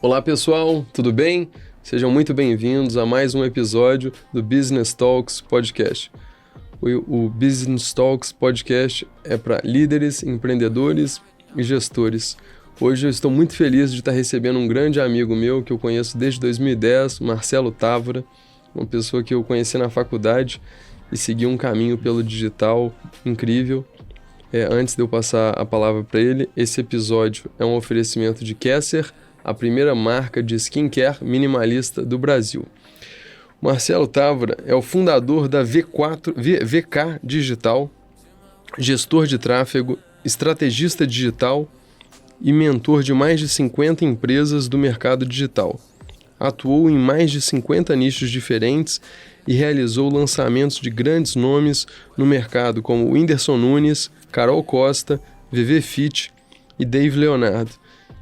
Olá pessoal, tudo bem? Sejam muito bem-vindos a mais um episódio do Business Talks Podcast. O Business Talks Podcast é para líderes, empreendedores e gestores. Hoje eu estou muito feliz de estar recebendo um grande amigo meu que eu conheço desde 2010, Marcelo Távora, uma pessoa que eu conheci na faculdade e segui um caminho pelo digital incrível. Antes de eu passar a palavra para ele, esse episódio é um oferecimento de Kesser, a primeira marca de skincare minimalista do Brasil. Marcelo Távora é o fundador da VK Digital, gestor de tráfego, estrategista digital e mentor de mais de 50 empresas do mercado digital. Atuou em mais de 50 nichos diferentes e realizou lançamentos de grandes nomes no mercado como Whindersson Nunes, Carol Costa, VV Fit e Dave Leonardo.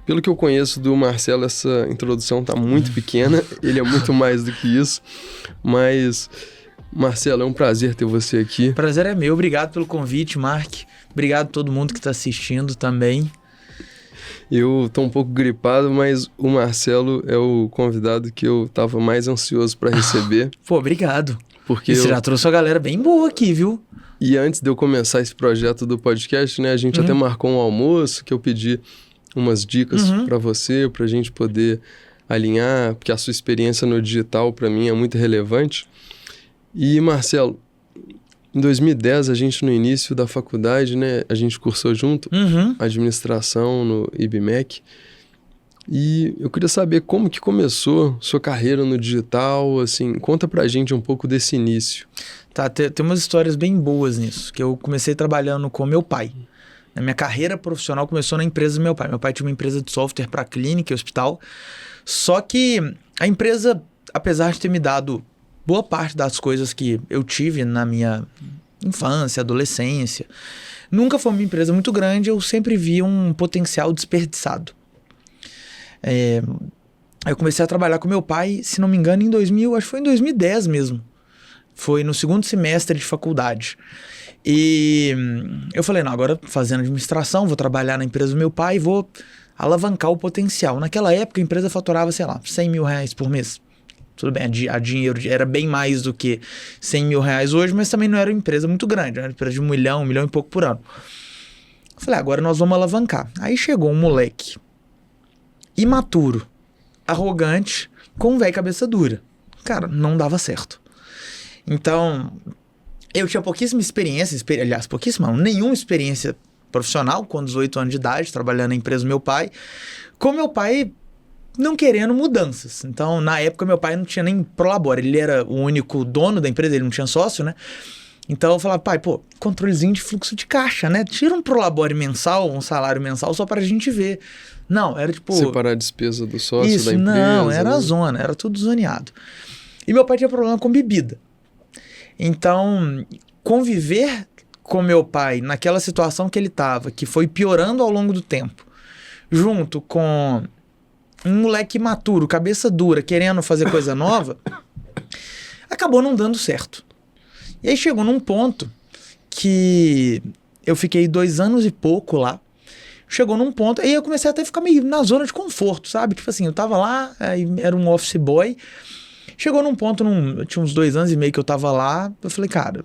Pelo que eu conheço do Marcelo, essa introdução está muito pequena, ele é muito mais do que isso, mas, Marcelo, é um prazer ter você aqui. O prazer é meu, obrigado pelo convite, Mark, obrigado a todo mundo que está assistindo também. Eu tô um pouco gripado, mas o Marcelo é o convidado que eu tava mais ansioso para receber. Pô, obrigado. Porque você já trouxe uma galera bem boa aqui, viu? E antes de eu começar esse projeto do podcast, né, a gente até marcou um almoço que eu pedi umas dicas para você, pra gente poder alinhar, porque a sua experiência no digital para mim é muito relevante. E Marcelo, em 2010, a gente no início da faculdade, né, a gente cursou junto administração no IBMEC. E eu queria saber como que começou sua carreira no digital, assim, conta pra gente um pouco desse início. Tá, tem umas histórias bem boas nisso, que eu comecei trabalhando com meu pai. A minha carreira profissional começou na empresa do meu pai. Meu pai tinha uma empresa de software para clínica e hospital. Só que a empresa, apesar de ter me dado boa parte das coisas que eu tive na minha infância, adolescência, nunca foi uma empresa muito grande, eu sempre vi um potencial desperdiçado. Eu comecei a trabalhar com meu pai, se não me engano, acho que foi em 2010 mesmo. Foi no segundo semestre de faculdade. E eu falei, não, agora fazendo administração, vou trabalhar na empresa do meu pai e vou alavancar o potencial. Naquela época a empresa faturava, sei lá, 100 mil reais por mês. Tudo bem, a dinheiro era bem mais do que 100 mil reais hoje, mas também não era uma empresa muito grande, era uma empresa de 1 milhão e pouco por ano. Eu falei, agora nós vamos alavancar. Aí chegou um moleque imaturo, arrogante, com um velho cabeça dura. Cara, não dava certo. Então, eu tinha pouquíssima experiência, nenhuma experiência profissional, com 18 anos de idade, trabalhando na empresa do meu pai, com meu pai não querendo mudanças. Então, na época, meu pai não tinha nem prolabore, ele era o único dono da empresa, ele não tinha sócio, né? Então, eu falava, pai, controlezinho de fluxo de caixa, né? Tira um prolabore mensal, um salário mensal, só pra gente ver. Não, era tipo... separar a despesa do sócio, isso, da empresa. Não, era a zona, era tudo zoneado. E meu pai tinha problema com bebida. Então, conviver com meu pai naquela situação que ele estava, que foi piorando ao longo do tempo, junto com um moleque imaturo, cabeça dura, querendo fazer coisa nova, acabou não dando certo. E aí chegou num ponto que eu fiquei 2 anos e pouco lá. Chegou num ponto, aí eu comecei até a ficar meio na zona de conforto, sabe? Tipo assim, eu tava lá, era um office boy. Chegou num ponto, eu tinha uns 2 anos e meio que eu tava lá, eu falei, cara,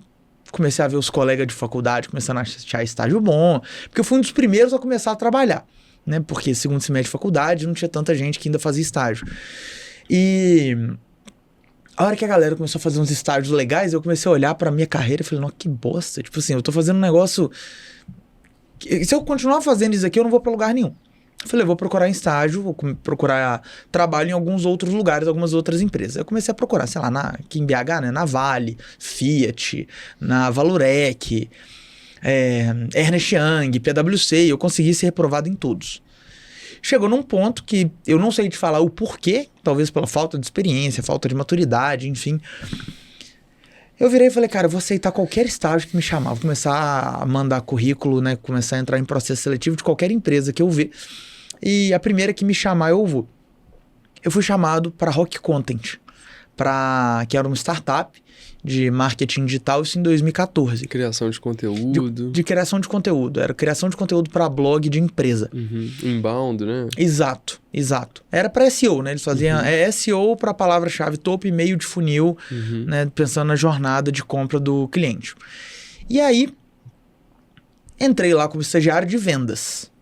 comecei a ver os colegas de faculdade começando a achar estágio bom, porque eu fui um dos primeiros a começar a trabalhar, né? Porque segundo semestre de faculdade não tinha tanta gente que ainda fazia estágio. E a hora que a galera começou a fazer uns estágios legais, eu comecei a olhar pra minha carreira e falei, nossa, que bosta. Tipo assim, eu tô fazendo um negócio... Se eu continuar fazendo isso aqui, eu não vou pra lugar nenhum. Eu falei, eu vou procurar estágio, vou procurar trabalho em alguns outros lugares, algumas outras empresas. Eu comecei a procurar, sei lá, aqui em BH, né? Na Vale, Fiat, na Valurec, Ernest Young, PwC, eu consegui ser reprovado em todos. Chegou num ponto que eu não sei te falar o porquê, talvez pela falta de experiência, falta de maturidade, enfim. Eu virei e falei, cara, eu vou aceitar qualquer estágio que me chamar, vou começar a mandar currículo, né? Começar a entrar em processo seletivo de qualquer empresa que eu ver. E a primeira que me chamar, eu vou. Eu fui chamado para Rock Content, que era uma startup de marketing digital, isso em 2014. Criação de conteúdo. De criação de conteúdo. Era criação de conteúdo para blog de empresa. Inbound, né? Exato. Era para SEO, né? Eles faziam SEO para palavra-chave topo e meio de funil, né? Pensando na jornada de compra do cliente. E aí, entrei lá como estagiário de vendas.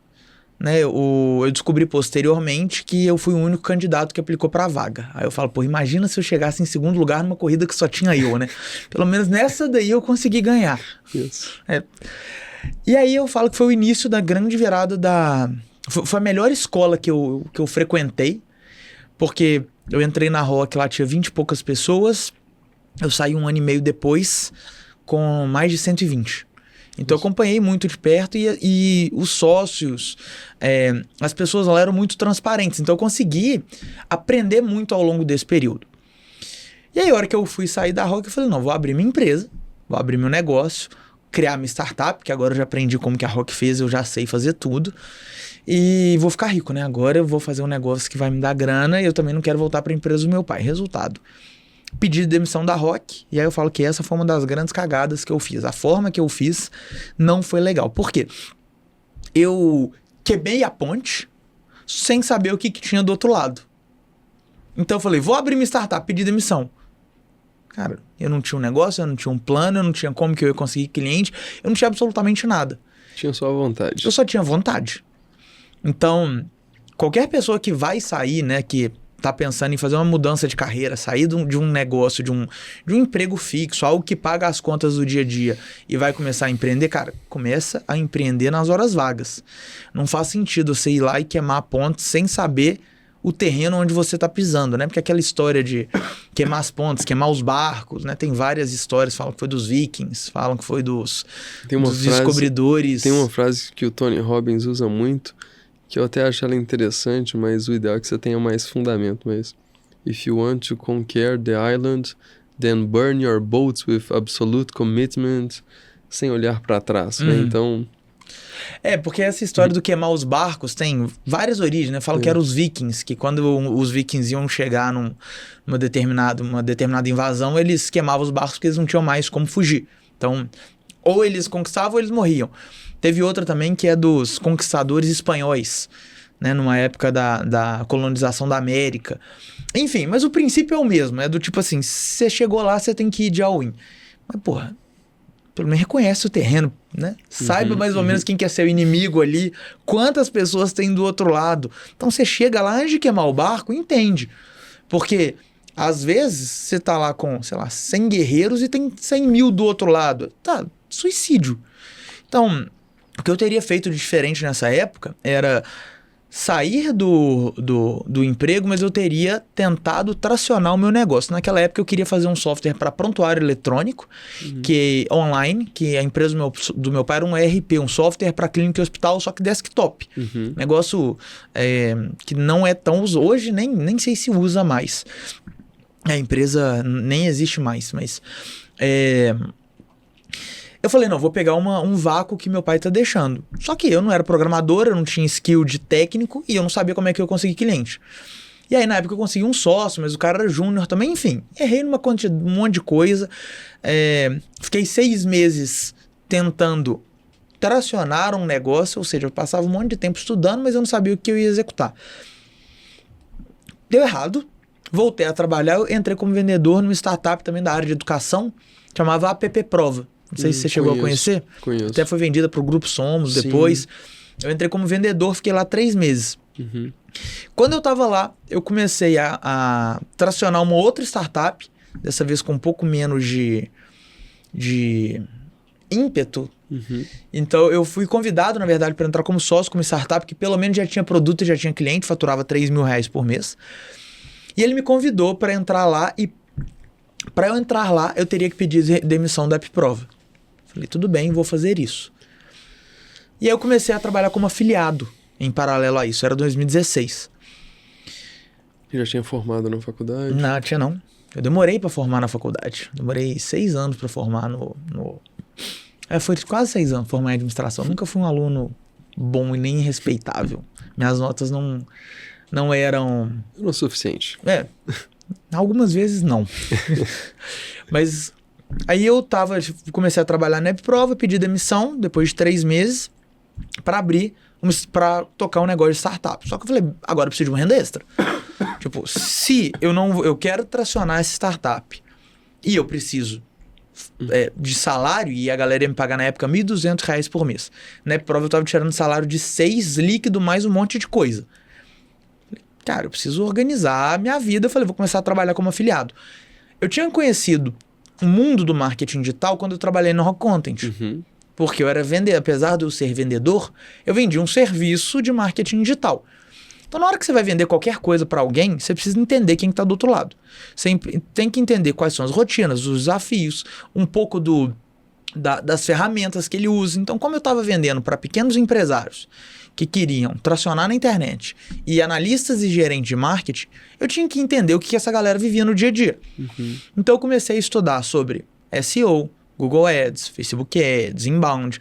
Né, eu descobri posteriormente que eu fui o único candidato que aplicou para a vaga. Aí eu falo, pô, imagina se eu chegasse em segundo lugar numa corrida que só tinha eu, né? Pelo menos nessa daí eu consegui ganhar. Isso. E aí eu falo que foi o início da grande virada Foi a melhor escola que eu frequentei, porque eu entrei na Rock, lá tinha 20 e poucas pessoas, eu saí 1 ano e meio depois com mais de 120. Então eu acompanhei muito de perto e os sócios, as pessoas lá eram muito transparentes. Então eu consegui aprender muito ao longo desse período. E aí a hora que eu fui sair da Rock, eu falei, não, vou abrir minha empresa, vou abrir meu negócio, criar minha startup, que agora eu já aprendi como que a Rock fez, eu já sei fazer tudo. E vou ficar rico, né? Agora eu vou fazer um negócio que vai me dar grana e eu também não quero voltar para a empresa do meu pai. Resultado. Pedi demissão da Rock, e aí eu falo que essa foi uma das grandes cagadas que eu fiz. A forma que eu fiz não foi legal. Por quê? Eu queimei a ponte sem saber o que tinha do outro lado. Então eu falei, vou abrir minha startup, pedi demissão. Cara, eu não tinha um negócio, eu não tinha um plano, eu não tinha como que eu ia conseguir cliente, eu não tinha absolutamente nada. Tinha só vontade. Eu só tinha vontade. Então, qualquer pessoa que vai sair, né, que tá pensando em fazer uma mudança de carreira, sair de um negócio, de um emprego fixo, algo que paga as contas do dia a dia e vai começar a empreender, cara, começa a empreender nas horas vagas. Não faz sentido você ir lá e queimar a ponte sem saber o terreno onde você tá pisando, né? Porque aquela história de queimar as pontes, queimar os barcos, né? Tem várias histórias, falam que foi dos vikings, falam que foi dos descobridores. Tem uma frase que o Tony Robbins usa muito, que eu até acho ela interessante, mas o ideal é que você tenha mais fundamento. Mas if you want to conquer the island, then burn your boats with absolute commitment, sem olhar para trás, né? Então... porque essa história do queimar os barcos tem várias origens, né? Falam que eram os vikings, que quando os vikings iam chegar numa determinada invasão, eles queimavam os barcos porque eles não tinham mais como fugir. Então, ou eles conquistavam ou eles morriam. Teve outra também que é dos conquistadores espanhóis, né? Numa época da colonização da América. Enfim, mas o princípio é o mesmo. É do tipo assim, se você chegou lá, você tem que ir de all-in. Mas, porra, pelo menos reconhece o terreno, né? Saiba mais ou menos quem quer ser o inimigo ali, quantas pessoas tem do outro lado. Então você chega lá, antes de queimar o barco, entende. Porque às vezes você tá lá com, sei lá, 100 guerreiros e tem 100 mil do outro lado. Tá, suicídio. Então, o que eu teria feito de diferente nessa época era sair do emprego, mas eu teria tentado tracionar o meu negócio. Naquela época eu queria fazer um software para prontuário eletrônico, que online, que a empresa do meu pai era um ERP, um software para clínica e hospital, só que desktop. Negócio que não é tão usado. Hoje nem sei se usa mais. A empresa nem existe mais, mas... Eu falei, não, vou pegar um vácuo que meu pai tá deixando. Só que eu não era programador, eu não tinha skill de técnico e eu não sabia como é que eu consegui cliente. E aí, na época, eu consegui um sócio, mas o cara era júnior também, enfim. Errei um monte de coisa. Fiquei 6 meses tentando tracionar um negócio, ou seja, eu passava um monte de tempo estudando, mas eu não sabia o que eu ia executar. Deu errado. Voltei a trabalhar, eu entrei como vendedor numa startup também da área de educação, chamava App Prova. Não sei se você chegou a conhecer. Conheço. Até foi vendida para o Grupo Somos. Sim. Depois. Eu entrei como vendedor, fiquei lá 3 meses. Quando eu estava lá, eu comecei a tracionar uma outra startup, dessa vez com um pouco menos de ímpeto. Então eu fui convidado, na verdade, para entrar como sócio, como startup, que pelo menos já tinha produto e já tinha cliente, faturava R$3.000 por mês. E ele me convidou para entrar lá e para eu entrar lá, eu teria que pedir demissão da App Prova. Falei, tudo bem, vou fazer isso. E aí eu comecei a trabalhar como afiliado em paralelo a isso. Era 2016. Já tinha formado na faculdade? Não, tinha não. Eu demorei para formar na faculdade. Demorei 6 anos para formar foi quase 6 anos formar em administração. Nunca fui um aluno bom e nem respeitável. Minhas notas não eram... Não o suficiente. Algumas vezes não. Mas aí eu comecei a trabalhar na Webprova, pedi demissão depois de 3 meses para tocar um negócio de startup. Só que eu falei, agora eu preciso de uma renda extra. Tipo, se eu quero tracionar essa startup e eu preciso de salário, e a galera ia me pagar na época R$1.200 por mês. Na Webprova eu tava tirando salário de 6 líquido mais um monte de coisa. Cara, eu preciso organizar a minha vida. Eu falei, vou começar a trabalhar como afiliado. Eu tinha conhecido o mundo do marketing digital quando eu trabalhei no Rock Content. Porque eu era vendedor, apesar de eu ser vendedor, eu vendia um serviço de marketing digital. Então, na hora que você vai vender qualquer coisa para alguém, você precisa entender quem está do outro lado. Você tem que entender quais são as rotinas, os desafios, um pouco das ferramentas que ele usa. Então, como eu estava vendendo para pequenos empresários que queriam tracionar na internet e analistas e gerentes de marketing, eu tinha que entender o que essa galera vivia no dia a dia. Então, eu comecei a estudar sobre SEO, Google Ads, Facebook Ads, Inbound.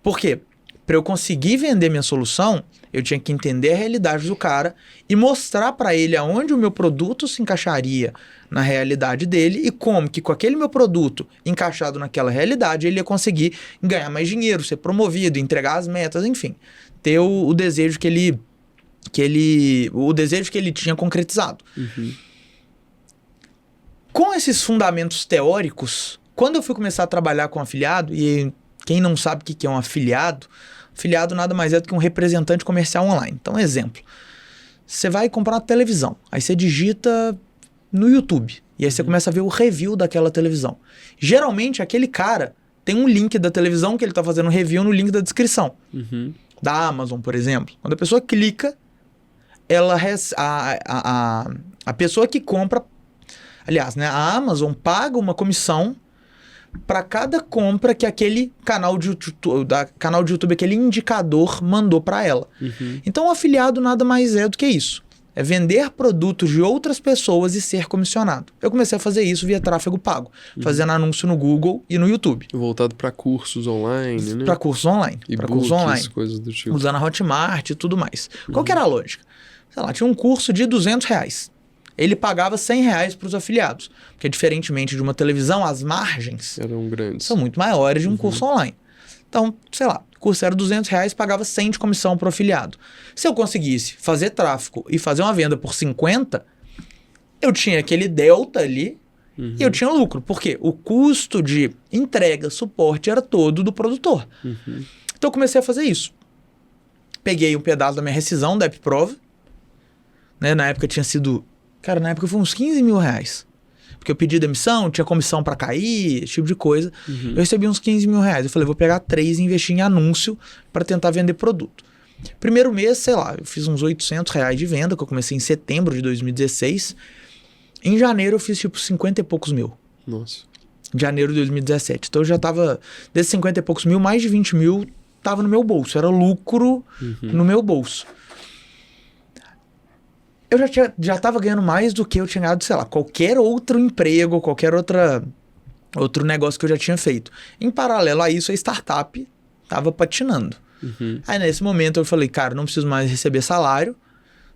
Por quê? Para eu conseguir vender minha solução, eu tinha que entender a realidade do cara e mostrar para ele aonde o meu produto se encaixaria na realidade dele e como que com aquele meu produto encaixado naquela realidade ele ia conseguir ganhar mais dinheiro, ser promovido, entregar as metas, enfim, ter o desejo que ele tinha concretizado. Com esses fundamentos teóricos, quando eu fui começar a trabalhar com afiliado, e quem não sabe o que é um afiliado nada mais é do que um representante comercial online. Então, exemplo, você vai comprar uma televisão, aí você digita no YouTube, e aí você começa a ver o review daquela televisão. Geralmente, aquele cara tem um link da televisão que ele está fazendo review no link da descrição. Da Amazon, por exemplo. Quando a pessoa clica, a pessoa que compra, aliás, né, a Amazon paga uma comissão para cada compra que aquele canal de YouTube, aquele indicador mandou para ela. Então, o afiliado nada mais é do que isso. É vender produtos de outras pessoas e ser comissionado. Eu comecei a fazer isso via tráfego pago, fazendo anúncio no Google e no YouTube. Voltado para cursos online, né? Para cursos online. Para cursos online. Coisas do tipo. Usando a Hotmart e tudo mais. Qual que era a lógica? Sei lá, tinha um curso de R$200. Ele pagava R$100 para os afiliados. Porque, diferentemente de uma televisão, as margens eram grandes. São muito maiores de um curso online. Então, sei lá, o curso era R$200, pagava 100 de comissão para o afiliado. Se eu conseguisse fazer tráfego e fazer uma venda por 50, eu tinha aquele delta ali e eu tinha lucro. Porque o custo de entrega, suporte era todo do produtor. Então, eu comecei a fazer isso. Peguei um pedaço da minha rescisão da Webprova. Né? Na época tinha sido... Cara, na época foi uns R$15 mil. Porque eu pedi demissão, tinha comissão pra cair, esse tipo de coisa. Eu recebi uns R$15 mil. Eu falei, vou pegar 3 e investir em anúncio para tentar vender produto. Primeiro mês, sei lá, eu fiz uns R$800 de venda, que eu comecei em setembro de 2016. Em janeiro eu fiz tipo 50 e poucos mil. Nossa. Janeiro de 2017. Então eu já tava, desses 50 e poucos mil, mais de 20 mil tava no meu bolso. Era lucro no meu bolso. Eu já estava ganhando mais do que eu tinha ganhado, sei lá, qualquer outro emprego, qualquer outro negócio que eu já tinha feito. Em paralelo a isso, a startup estava patinando. Aí, nesse momento, eu falei, cara, não preciso mais receber salário,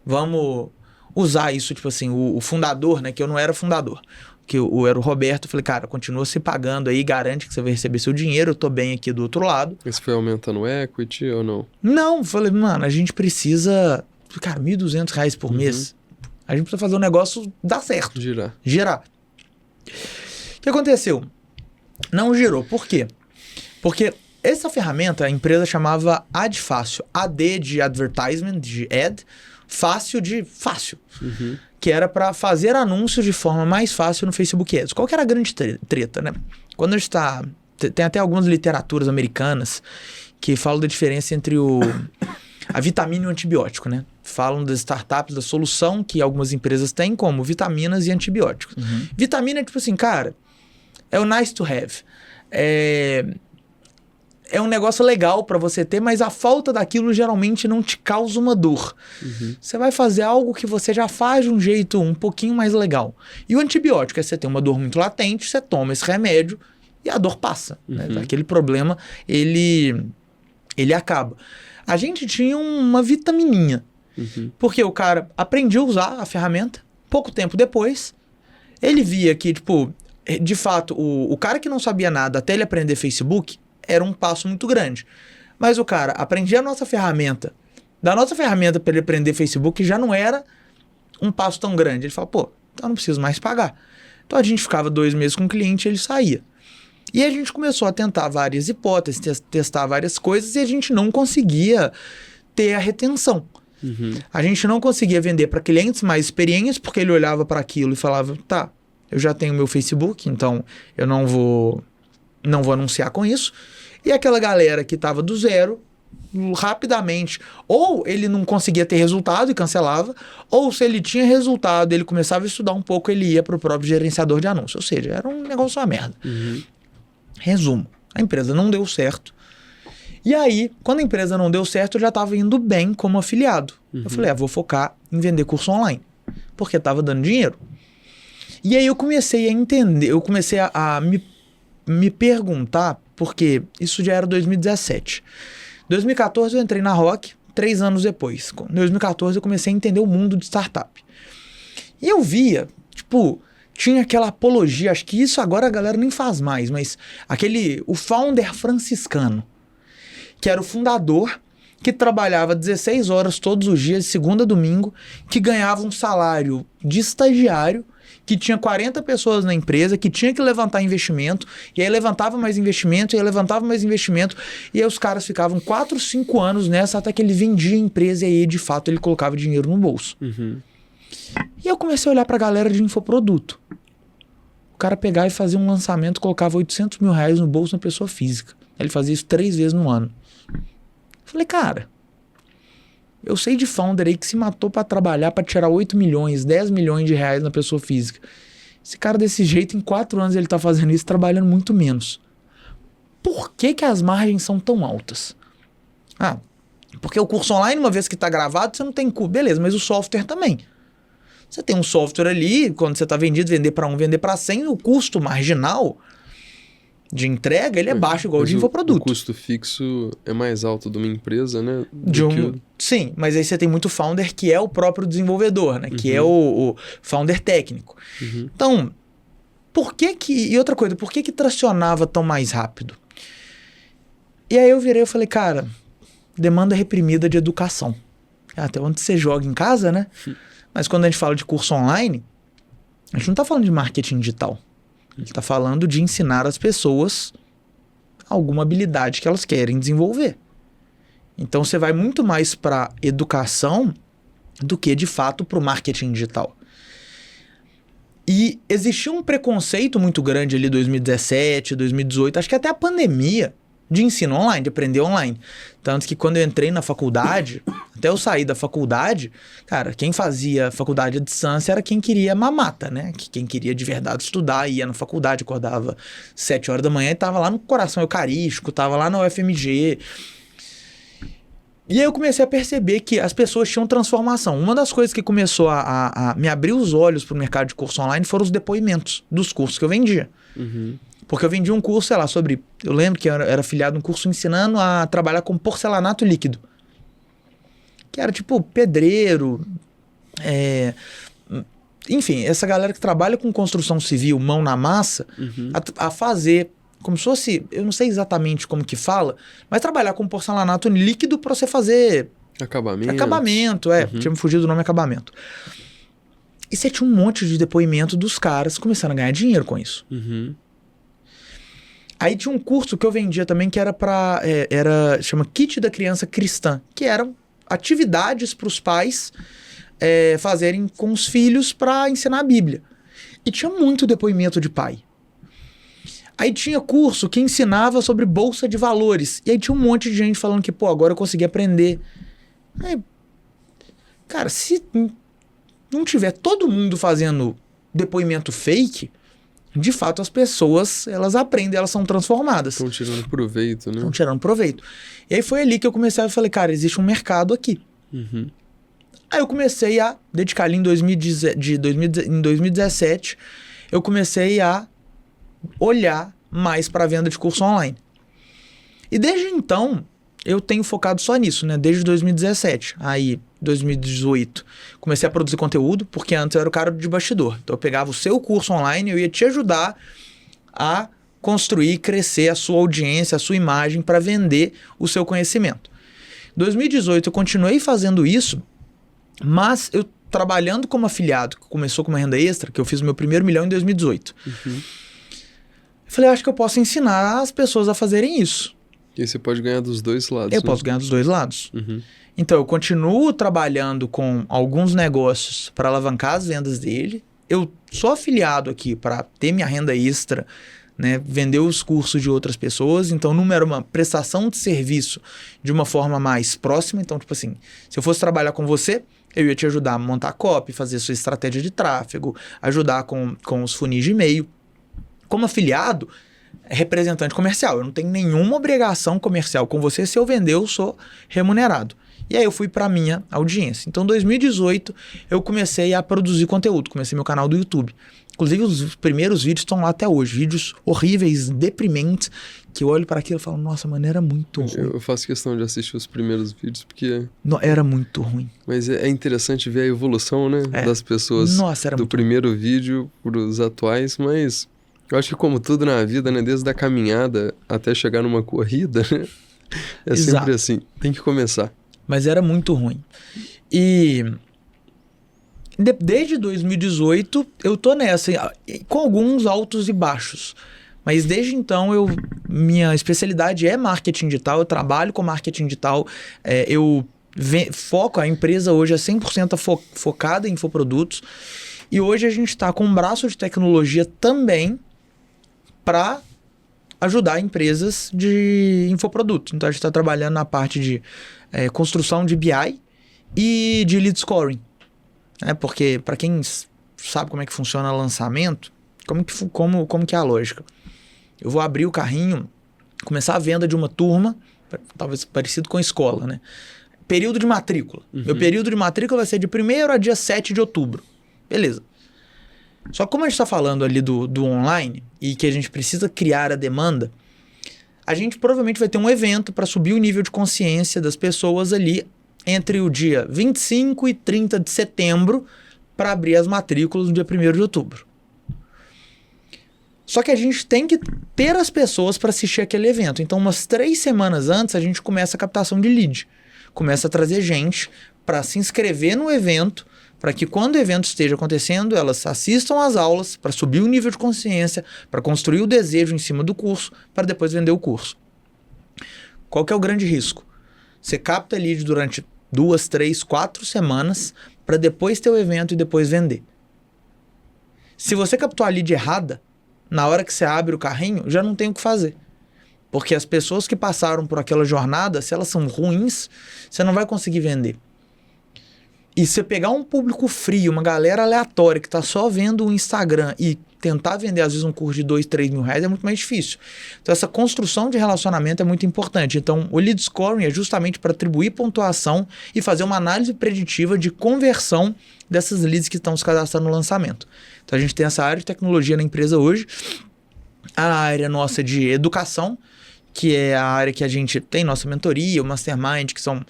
vamos usar isso, tipo assim, o fundador, né, que eu não era fundador, que era o Roberto, eu falei, cara, continua se pagando aí, garante que você vai receber seu dinheiro, eu tô bem aqui do outro lado. Esse foi aumentando o equity ou não? Não, falei, mano, a gente precisa... Cara, R$1.200 por mês. A gente precisa fazer um negócio dar certo. Girar. O que aconteceu? Não girou. Por quê? Porque essa ferramenta, a empresa chamava AdFácil. AD de advertisement, de ad. Fácil de fácil. Que era para fazer anúncios de forma mais fácil no Facebook Ads. Qual que era a grande treta, né? Quando a gente está... Tem até algumas literaturas americanas que falam da diferença entre a vitamina e o antibiótico, né? Falam das startups, da solução que algumas empresas têm como vitaminas e antibióticos. Vitamina é tipo assim, cara, é o nice to have. É um negócio legal para você ter, mas a falta daquilo geralmente não te causa uma dor. Você vai fazer algo que você já faz de um jeito um pouquinho mais legal. E o antibiótico é você tem uma dor muito latente, você toma esse remédio e a dor passa. Né? Aquele problema, ele acaba. A gente tinha uma vitamininha. Porque o cara aprendia a usar a ferramenta, pouco tempo depois, Ele via que, tipo, de fato, o cara que não sabia nada até ele aprender Facebook era um passo muito grande. Mas o cara aprendia a nossa ferramenta. Da nossa ferramenta para ele aprender Facebook já não era um passo tão grande. Ele fala, pô, então eu não preciso mais pagar. Então a gente ficava 2 meses com o cliente e ele saía. E a gente começou a tentar várias hipóteses, testar várias coisas e a gente não conseguia ter a retenção. A gente não conseguia vender para clientes mais experientes porque ele olhava para aquilo e falava, tá, eu já tenho meu Facebook, então eu não vou anunciar com isso. E aquela galera que estava do zero, rapidamente, ou ele não conseguia ter resultado e cancelava, ou se ele tinha resultado, ele começava a estudar um pouco, ele ia para o próprio gerenciador de anúncio. Ou seja, era um negócio uma merda. Resumo, a empresa não deu certo. E aí, quando a empresa não deu certo, eu já estava indo bem como afiliado. Eu falei, vou focar em vender curso online, porque estava dando dinheiro. E aí eu comecei a entender, eu comecei a me perguntar, porque isso já era 2017. 2014 eu entrei na Rock, 3 anos depois. Em 2014 eu comecei a entender o mundo de startup. E eu via, tipo, tinha aquela apologia, acho que isso agora a galera nem faz mais, mas o founder franciscano, que era o fundador, que trabalhava 16 horas todos os dias, de segunda a domingo, que ganhava um salário de estagiário, que tinha 40 pessoas na empresa, que tinha que levantar investimento, e aí levantava mais investimento, e aí levantava mais investimento, e aí os caras ficavam 4, 5 anos nessa, até que ele vendia a empresa, e aí de fato ele colocava dinheiro no bolso. E eu comecei a olhar pra galera de infoproduto. O cara pegava e fazia um lançamento, colocava 800 mil reais no bolso na pessoa física. Ele fazia isso 3 vezes no ano. Falei, cara, eu sei de founder aí que se matou pra trabalhar, pra tirar 8 milhões, 10 milhões de reais na pessoa física. Esse cara desse jeito, em 4 anos ele tá fazendo isso, trabalhando muito menos. Por que que as margens são tão altas? Porque o curso online, uma vez que tá gravado, você não tem custo. Beleza, mas o software também. Você tem um software ali, quando você tá vendido, vender para 1, vender para 100, o custo marginal de entrega, ele é baixo, igual o de infoproduto. O custo fixo é mais alto de uma empresa, né? Sim, mas aí você tem muito founder que é o próprio desenvolvedor, né? Que é o founder técnico. Então, e outra coisa, por que tracionava tão mais rápido? E aí eu virei e falei, cara, demanda reprimida de educação. Até onde você joga em casa, né? Mas quando a gente fala de curso online, a gente não tá falando de marketing digital. A gente tá falando de ensinar as pessoas alguma habilidade que elas querem desenvolver. Então você vai muito mais para educação do que de fato para o marketing digital. E existia um preconceito muito grande ali em 2017, 2018, acho que até a pandemia, de ensino online, de aprender online. Tanto que quando eu entrei na faculdade, até eu sair da faculdade, cara, quem fazia faculdade à distância era quem queria mamata, né? Quem queria de verdade estudar, ia na faculdade, acordava 7 horas da manhã e tava lá no Coração Eucarístico, tava lá na UFMG. E aí eu comecei a perceber que as pessoas tinham transformação. Uma das coisas que começou a me abrir os olhos para o mercado de curso online foram os depoimentos dos cursos que eu vendia. Porque eu vendia um curso, sei lá, sobre... Eu lembro que eu era afiliado a um curso ensinando a trabalhar com porcelanato líquido. Que era tipo pedreiro, enfim, essa galera que trabalha com construção civil, mão na massa, a fazer como se fosse... Eu não sei exatamente como que fala, mas trabalhar com porcelanato líquido para você fazer... Acabamento, tinha me fugido do nome acabamento. E você tinha um monte de depoimento dos caras começando a ganhar dinheiro com isso. Aí tinha um curso que eu vendia também que era chama Kit da Criança Cristã, que eram atividades para os pais fazerem com os filhos para ensinar a Bíblia. E tinha muito depoimento de pai. Aí tinha curso que ensinava sobre bolsa de valores. E aí tinha um monte de gente falando que, pô, agora eu consegui aprender. Aí, cara, se não tiver todo mundo fazendo depoimento fake... De fato, as pessoas, elas aprendem, elas são transformadas. Estão tirando proveito, né? Estão tirando proveito. E aí foi ali que eu comecei a falar, cara, existe um mercado aqui. Aí eu comecei a dedicar ali em 2017, eu comecei a olhar mais para a venda de curso online. E desde então, eu tenho focado só nisso, né? Desde 2017. Aí, 2018, comecei a produzir conteúdo, porque antes eu era o cara de bastidor. Então, eu pegava o seu curso online, eu ia te ajudar a construir, crescer a sua audiência, a sua imagem para vender o seu conhecimento. Em 2018, eu continuei fazendo isso, mas eu trabalhando como afiliado, que começou com uma renda extra, que eu fiz o meu primeiro milhão em 2018. Uhum. Eu falei, acho que eu posso ensinar as pessoas a fazerem isso. E você pode ganhar dos dois lados. Eu posso ganhar dos dois lados. Uhum. Então, eu continuo trabalhando com alguns negócios para alavancar as vendas dele. Eu sou afiliado aqui para ter minha renda extra, né? Vender os cursos de outras pessoas. Então, não era uma prestação de serviço de uma forma mais próxima. Então, tipo assim, se eu fosse trabalhar com você, eu ia te ajudar a montar copy, fazer sua estratégia de tráfego, ajudar com os funis de e-mail. Como afiliado, representante comercial. Eu não tenho nenhuma obrigação comercial com você. Se eu vender, eu sou remunerado. E aí eu fui para minha audiência. Então, em 2018, eu comecei a produzir conteúdo. Comecei meu canal do YouTube. Inclusive, os primeiros vídeos estão lá até hoje. Vídeos horríveis, deprimentes, que eu olho para aquilo e falo, nossa, mano, era muito ruim. Eu faço questão de assistir os primeiros vídeos, porque... Não, era muito ruim. Mas é interessante ver a evolução, né? Das pessoas do primeiro vídeo para os atuais, mas... Eu acho que como tudo na vida, né? Desde a caminhada até chegar numa corrida, né? É sempre assim. Tem que começar. Mas era muito ruim. E desde 2018 eu tô nessa, com alguns altos e baixos. Mas desde então minha especialidade é marketing digital, eu trabalho com marketing digital, a empresa hoje é 100% focada em infoprodutos. E hoje a gente está com um braço de tecnologia também para ajudar empresas de infoprodutos. Então a gente está trabalhando na parte de construção de BI e de lead scoring. Porque para quem sabe como é que funciona lançamento, como que é a lógica? Eu vou abrir o carrinho, começar a venda de uma turma, talvez parecido com a escola, né? Período de matrícula. Uhum. Meu período de matrícula vai ser de 1º a dia 7 de outubro. Beleza. Só que como a gente está falando ali do online e que a gente precisa criar a demanda, a gente provavelmente vai ter um evento para subir o nível de consciência das pessoas ali entre o dia 25 e 30 de setembro para abrir as matrículas no dia 1º de outubro. Só que a gente tem que ter as pessoas para assistir aquele evento. Então, umas 3 semanas antes, a gente começa a captação de lead. Começa a trazer gente para se inscrever no evento, para que quando o evento esteja acontecendo, elas assistam às aulas, para subir o nível de consciência, para construir o desejo em cima do curso, para depois vender o curso. Qual que é o grande risco? Você capta lead durante 2, 3, 4 semanas, para depois ter o evento e depois vender. Se você captou a lead errada, na hora que você abre o carrinho, já não tem o que fazer. Porque as pessoas que passaram por aquela jornada, se elas são ruins, você não vai conseguir vender. E se você pegar um público frio, uma galera aleatória que está só vendo o Instagram e tentar vender, às vezes, um curso de 2, 3 mil reais é muito mais difícil. Então, essa construção de relacionamento é muito importante. Então, o lead scoring é justamente para atribuir pontuação e fazer uma análise preditiva de conversão dessas leads que estão se cadastrando no lançamento. Então, a gente tem essa área de tecnologia na empresa hoje, a área nossa de educação, que é a área que a gente tem nossa mentoria, o mastermind, que são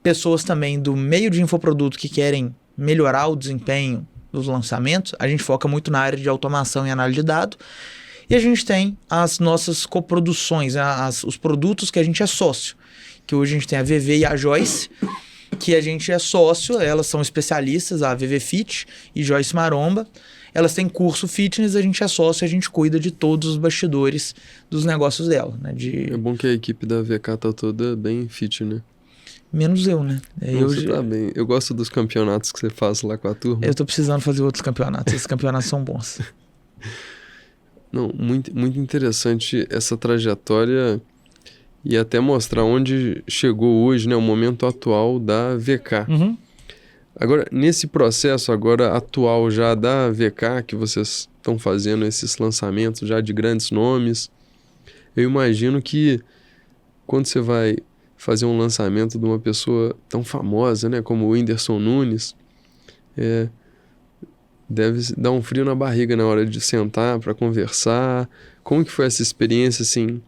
pessoas também do meio de infoproduto que querem melhorar o desempenho dos lançamentos. A gente foca muito na área de automação e análise de dados. E a gente tem as nossas coproduções, os produtos que a gente é sócio. Que hoje a gente tem a VV e a Joyce, que a gente é sócio, elas são especialistas, a VV Fit e Joyce Maromba. Elas têm curso fitness, a gente é sócio, a gente cuida de todos os bastidores dos negócios dela. Né? É bom que a equipe da VK tá toda bem fit, né? Menos eu, né? Você tá bem. Eu gosto dos campeonatos que você faz lá com a turma. Eu tô precisando fazer outros campeonatos. Esses campeonatos são bons. Não, muito, muito interessante essa trajetória e até mostrar onde chegou hoje, né? O momento atual da VK. Uhum. Agora, nesse processo agora atual já da VK, que vocês estão fazendo esses lançamentos já de grandes nomes, eu imagino que quando você vai fazer um lançamento de uma pessoa tão famosa, né, como o Whindersson Nunes, deve dar um frio na barriga na hora de sentar para conversar. Como que foi essa experiência, assim?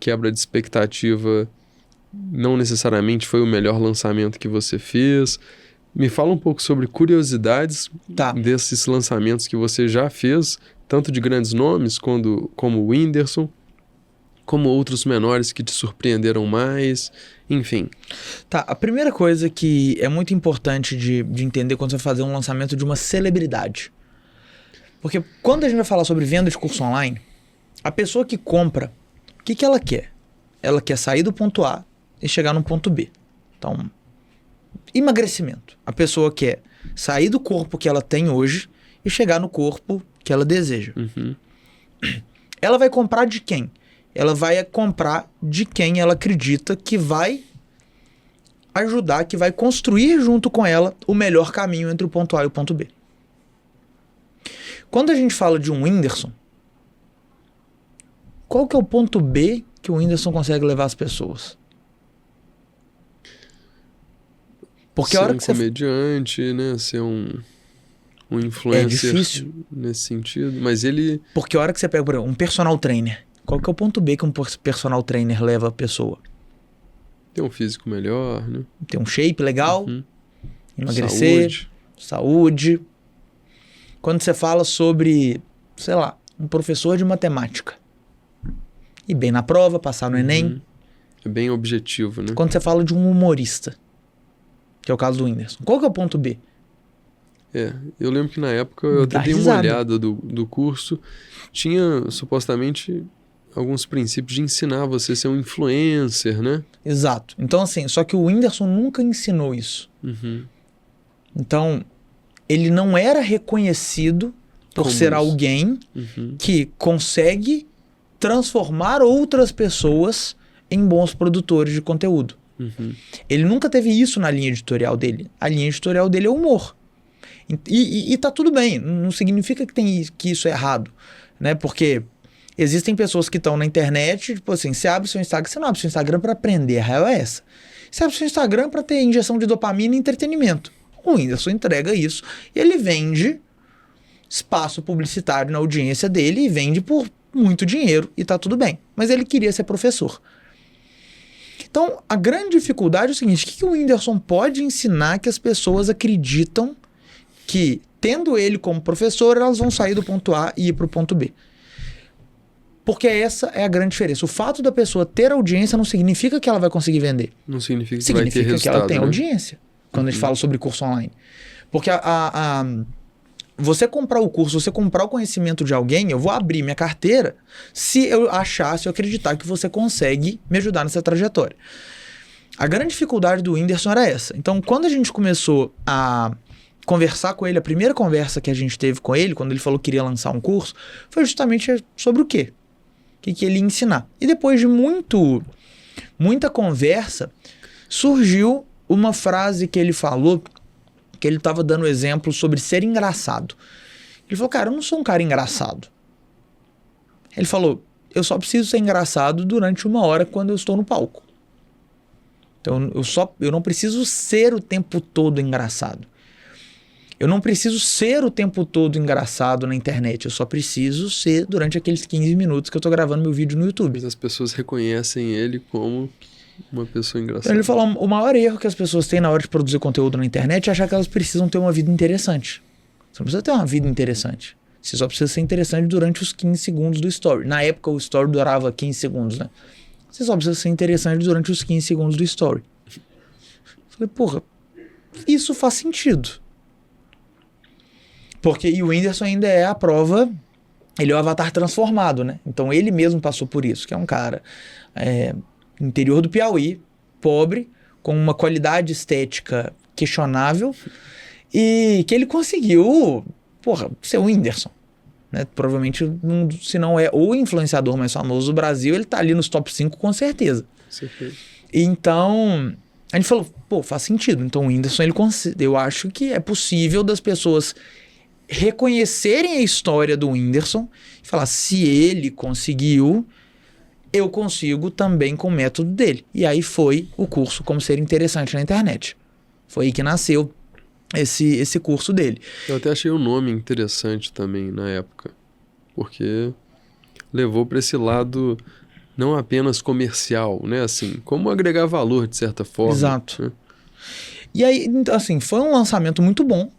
quebra de expectativa não necessariamente foi o melhor lançamento que você fez. Me fala um pouco sobre curiosidades desses lançamentos que você já fez, tanto de grandes nomes como o Whindersson, como outros menores que te surpreenderam mais, enfim. Tá, a primeira coisa que é muito importante de entender quando você vai fazer um lançamento de uma celebridade. Porque quando a gente vai falar sobre venda de curso online, a pessoa que compra, o que ela quer? Ela quer sair do ponto A e chegar no ponto B. Então, emagrecimento. A pessoa quer sair do corpo que ela tem hoje e chegar no corpo que ela deseja. Uhum. Ela vai comprar de quem? Ela vai comprar de quem ela acredita que vai ajudar, que vai construir junto com ela o melhor caminho entre o ponto A e o ponto B. Quando a gente fala de um Whindersson, qual que é o ponto B que o Whindersson consegue levar as pessoas? Porque ser a hora um que você comediante, né? Ser um influencer difícil. Nesse sentido. Mas ele... Porque a hora que você pega, por exemplo, um personal trainer, qual que é o ponto B que um personal trainer leva a pessoa? tem um físico melhor, né? Ter um shape legal, Uhum. emagrecer, saúde. Quando você fala sobre, sei lá, um professor de matemática, ir bem na prova, passar no Enem. É bem objetivo, né? Quando você fala de um humorista, que é o caso do Whindersson, qual que é o ponto B? Eu lembro que na época eu até dei uma olhada do curso. Tinha, supostamente, alguns princípios de ensinar você a ser um influencer, né? Exato. Então, assim, só que o Whindersson nunca ensinou isso. Uhum. Então, ele não era reconhecido por Como ser isso? alguém Uhum. que consegue transformar outras pessoas em bons produtores de conteúdo. Uhum. Ele nunca teve isso na linha editorial dele. A linha editorial dele é humor. E tá tudo bem, não significa que isso é errado, né? Porque existem pessoas que estão na internet, tipo assim, você abre seu Instagram, você não abre seu Instagram para aprender, a real é essa. Você abre seu Instagram para ter injeção de dopamina e entretenimento. O Whindersson entrega isso e ele vende espaço publicitário na audiência dele e vende por muito dinheiro e tá tudo bem. Mas ele queria ser professor. Então, a grande dificuldade é o seguinte, o que o Whindersson pode ensinar que as pessoas acreditam que, tendo ele como professor, elas vão sair do ponto A e ir para o ponto B? Porque essa é a grande diferença. O fato da pessoa ter audiência não significa que ela vai conseguir vender. Não significa que vai ter Significa que resultado, ela tem né? audiência. Quando a gente fala sobre curso online. Porque você comprar o curso, você comprar o conhecimento de alguém, eu vou abrir minha carteira se eu acreditar que você consegue me ajudar nessa trajetória. A grande dificuldade do Whindersson era essa. Então, quando a gente começou a conversar com ele, a primeira conversa que a gente teve com ele, quando ele falou que queria lançar um curso, foi justamente sobre o quê? O que ele ia ensinar. E depois de muita conversa, surgiu uma frase que ele falou, que ele estava dando exemplo sobre ser engraçado. Ele falou, cara, eu não sou um cara engraçado. Ele falou, eu só preciso ser engraçado durante 1 hora quando eu estou no palco. Então, eu não preciso ser o tempo todo engraçado. Eu não preciso ser o tempo todo engraçado na internet. Eu só preciso ser durante aqueles 15 minutos que eu tô gravando meu vídeo no YouTube. Mas as pessoas reconhecem ele como uma pessoa engraçada. Então ele falou, o maior erro que as pessoas têm na hora de produzir conteúdo na internet é achar que elas precisam ter uma vida interessante. Você não precisa ter uma vida interessante. Você só precisa ser interessante durante os 15 segundos do story. Na época o story durava 15 segundos, né? Você só precisa ser interessante durante os 15 segundos do story. Falei, porra, isso faz sentido. Porque o Whindersson ainda é a prova, ele é o avatar transformado, né? Então ele mesmo passou por isso, que é um cara interior do Piauí, pobre, com uma qualidade estética questionável e que ele conseguiu, ser o Whindersson, né? Provavelmente, se não é o influenciador mais famoso do Brasil, ele tá ali nos top 5 com certeza. Então, a gente falou, faz sentido. Então o Whindersson, eu acho que é possível das pessoas reconhecerem a história do Whindersson e falar, se ele conseguiu, eu consigo também com o método dele. E aí foi o curso Como Ser Interessante na Internet. Foi aí que nasceu esse curso dele. Eu até achei o nome interessante também na época, porque levou para esse lado não apenas comercial, né? Assim, como agregar valor, de certa forma. Exato. Né? E aí, assim, foi um lançamento muito bom.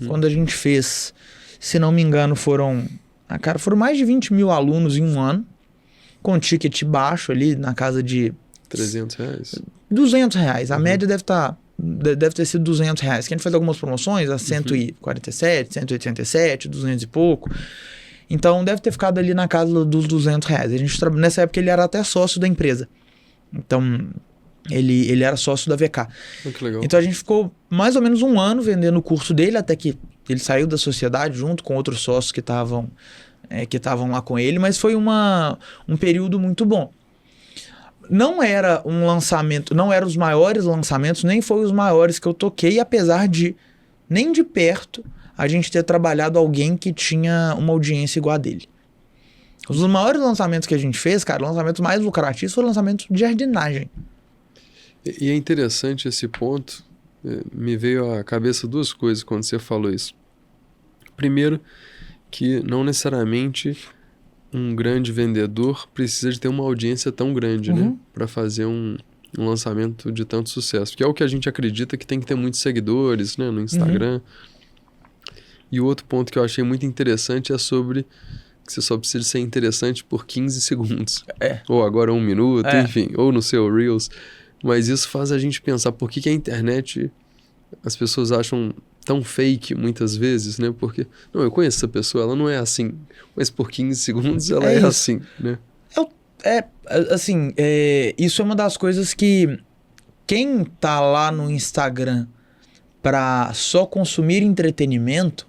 Quando a gente fez, se não me engano, foram mais de 20 mil alunos em um ano, com ticket baixo ali, na casa de R$300. R$200. A média deve ter sido R$200. Que a gente fez algumas promoções a 147, 187, 200 e pouco. Então deve ter ficado ali na casa dos R$200. A gente, nessa época ele era até sócio da empresa. Então ele era sócio da VK. Que legal. Então a gente ficou mais ou menos um ano vendendo o curso dele, até que ele saiu da sociedade junto com outros sócios que estavam lá com ele, mas foi um período muito bom. Não era um lançamento, não eram os maiores lançamentos, nem foi os maiores que eu toquei, apesar de, nem de perto, a gente ter trabalhado alguém que tinha uma audiência igual a dele. Os maiores lançamentos que a gente fez, cara, lançamentos mais lucrativos, foram lançamentos de jardinagem. E é interessante esse ponto, me veio à cabeça duas coisas quando você falou isso. Primeiro, que não necessariamente um grande vendedor precisa de ter uma audiência tão grande, né? Para fazer um lançamento de tanto sucesso. Que é o que a gente acredita que tem que ter muitos seguidores, né? No Instagram. E o outro ponto que eu achei muito interessante é sobre que você só precisa ser interessante por 15 segundos. Ou agora 1 minuto, enfim. Ou no seu Reels. Mas isso faz a gente pensar por que a internet as pessoas acham tão fake muitas vezes, né? Porque, não, eu conheço essa pessoa, ela não é assim. Mas por 15 segundos ela é assim, né? Isso é uma das coisas que quem tá lá no Instagram pra só consumir entretenimento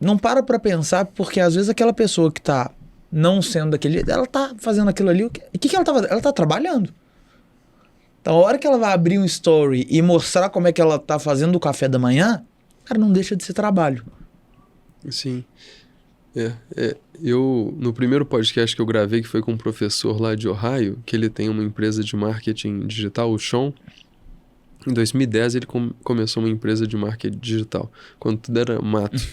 não para pra pensar, porque às vezes aquela pessoa que tá não sendo daquele... Ela tá fazendo aquilo ali... O que ela tá fazendo? Ela tá trabalhando. Então, a hora que ela vai abrir um story e mostrar como é que ela tá fazendo o café da manhã, cara, não deixa de ser trabalho. Sim. Eu, no primeiro podcast que eu gravei, que foi com um professor lá de Ohio, que ele tem uma empresa de marketing digital, o Sean, em 2010 ele começou uma empresa de marketing digital, quando tudo era mato.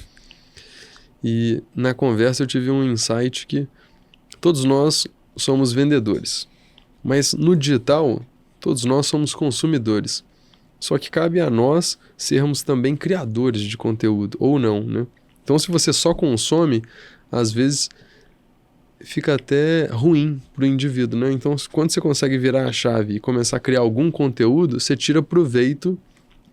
E na conversa eu tive um insight que todos nós somos vendedores, mas no digital todos nós somos consumidores. Só que cabe a nós sermos também criadores de conteúdo, ou não, né? Então se você só consome, às vezes fica até ruim para o indivíduo, né? Então quando você consegue virar a chave e começar a criar algum conteúdo, você tira proveito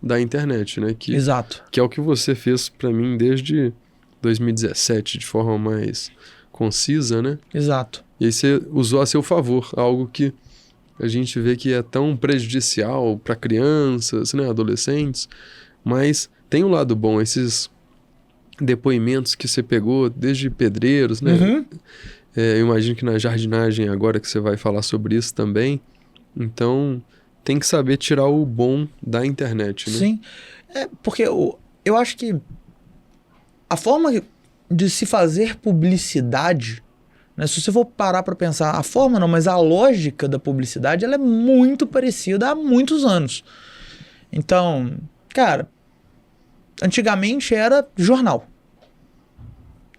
da internet, né? Exato. Que é o que você fez para mim desde 2017, de forma mais concisa, né? Exato. E aí você usou a seu favor, algo que a gente vê que é tão prejudicial para crianças, né, adolescentes, mas tem um lado bom, esses depoimentos que você pegou desde pedreiros, né? Eu imagino que na jardinagem agora que você vai falar sobre isso também, então tem que saber tirar o bom da internet, né? Sim, porque eu acho que a forma de se fazer publicidade, né, se você for parar para pensar, a forma não, mas a lógica da publicidade, ela é muito parecida há muitos anos. Então, cara, antigamente era jornal,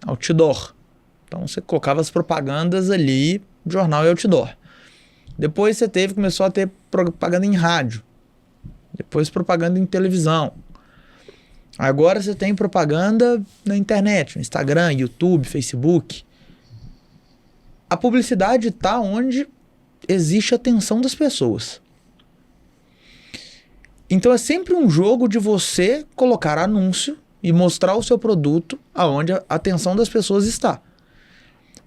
outdoor. Então você colocava as propagandas ali, jornal e outdoor. Depois começou a ter propaganda em rádio. Depois propaganda em televisão. Agora você tem propaganda na internet, no Instagram, YouTube, Facebook. A publicidade está onde existe a atenção das pessoas. Então é sempre um jogo de você colocar anúncio e mostrar o seu produto aonde a atenção das pessoas está.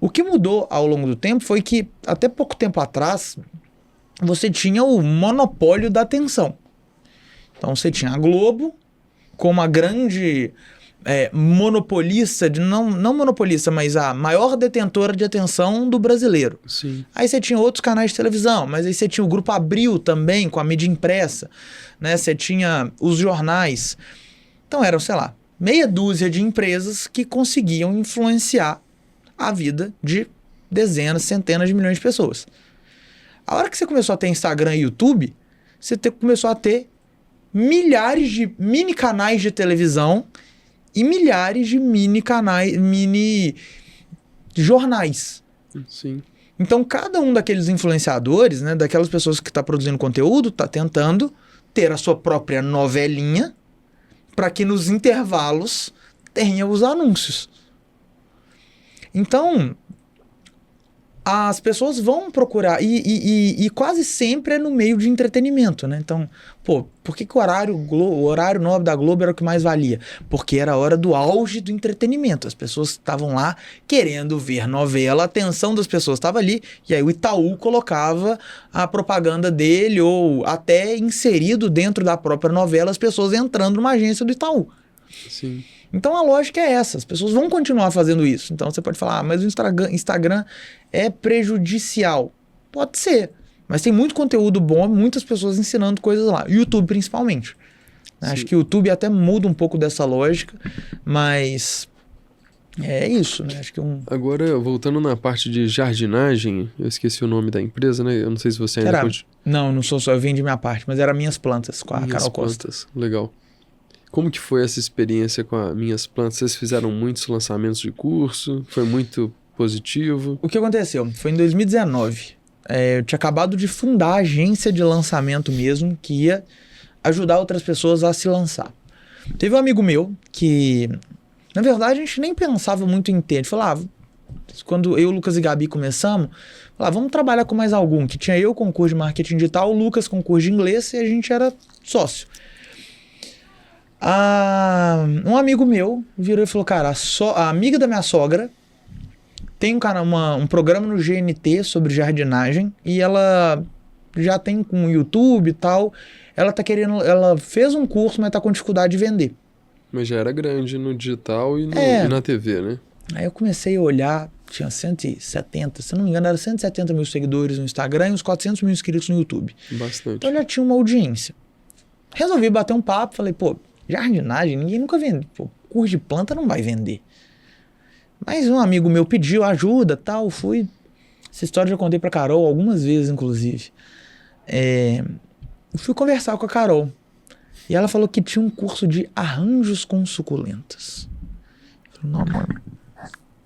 O que mudou ao longo do tempo foi que, até pouco tempo atrás, você tinha o monopólio da atenção. Então você tinha a Globo como a grande monopolista, não monopolista, mas a maior detentora de atenção do brasileiro. Sim. Aí você tinha outros canais de televisão, mas aí você tinha o Grupo Abril também, com a mídia impressa, né? Você tinha os jornais. Então eram, sei lá, meia dúzia de empresas que conseguiam influenciar a vida de dezenas, centenas de milhões de pessoas. A hora que você começou a ter Instagram e YouTube, você começou a ter milhares de mini canais de televisão e milhares de mini jornais. Sim. Então, cada um daqueles influenciadores, né, daquelas pessoas que está produzindo conteúdo, está tentando ter a sua própria novelinha para que nos intervalos tenha os anúncios. Então, as pessoas vão procurar, e quase sempre é no meio de entretenimento, né? Então, por que o horário nobre da Globo era o que mais valia? Porque era a hora do auge do entretenimento. As pessoas estavam lá querendo ver novela, a atenção das pessoas estava ali, e aí o Itaú colocava a propaganda dele, ou até inserido dentro da própria novela, as pessoas entrando numa agência do Itaú. Sim. Então a lógica é essa, as pessoas vão continuar fazendo isso. Então você pode falar, mas o Instagram é prejudicial. Pode ser, mas tem muito conteúdo bom, muitas pessoas ensinando coisas lá. YouTube principalmente. Sim. Acho que o YouTube até muda um pouco dessa lógica, mas é isso, né? Acho que Agora, voltando na parte de jardinagem, eu esqueci o nome da empresa, né? Eu não sei se você ainda... Não sou só, eu vendi minha parte, mas era Minhas Plantas, com a Carol Costa. Legal. Como que foi essa experiência com as Minhas Plantas? Vocês fizeram muitos lançamentos de curso? Foi muito positivo? O que aconteceu? Foi em 2019. Eu tinha acabado de fundar a agência de lançamento mesmo, que ia ajudar outras pessoas a se lançar. Teve um amigo meu que, na verdade, a gente nem pensava muito em ter. A gente falava, quando eu, Lucas e Gabi começamos, vamos trabalhar com mais algum, que tinha eu com curso de marketing digital, o Lucas com curso de inglês, e a gente era sócio. Um amigo meu virou e falou, cara, a amiga da minha sogra tem um programa no GNT sobre jardinagem e ela já tem com o YouTube e tal, ela fez um curso, mas tá com dificuldade de vender. Mas já era grande no digital e na TV, né? Aí eu comecei a olhar, tinha 170, se não me engano era 170 mil seguidores no Instagram e uns 400 mil inscritos no YouTube. Bastante. Então já tinha uma audiência. Resolvi bater um papo, falei, jardinagem, ninguém nunca vende. Curso de planta não vai vender. Mas um amigo meu pediu ajuda, tal, fui. Essa história eu já contei pra Carol algumas vezes, inclusive. Fui conversar com a Carol. E ela falou que tinha um curso de arranjos com suculentas. Eu falei, não, mano,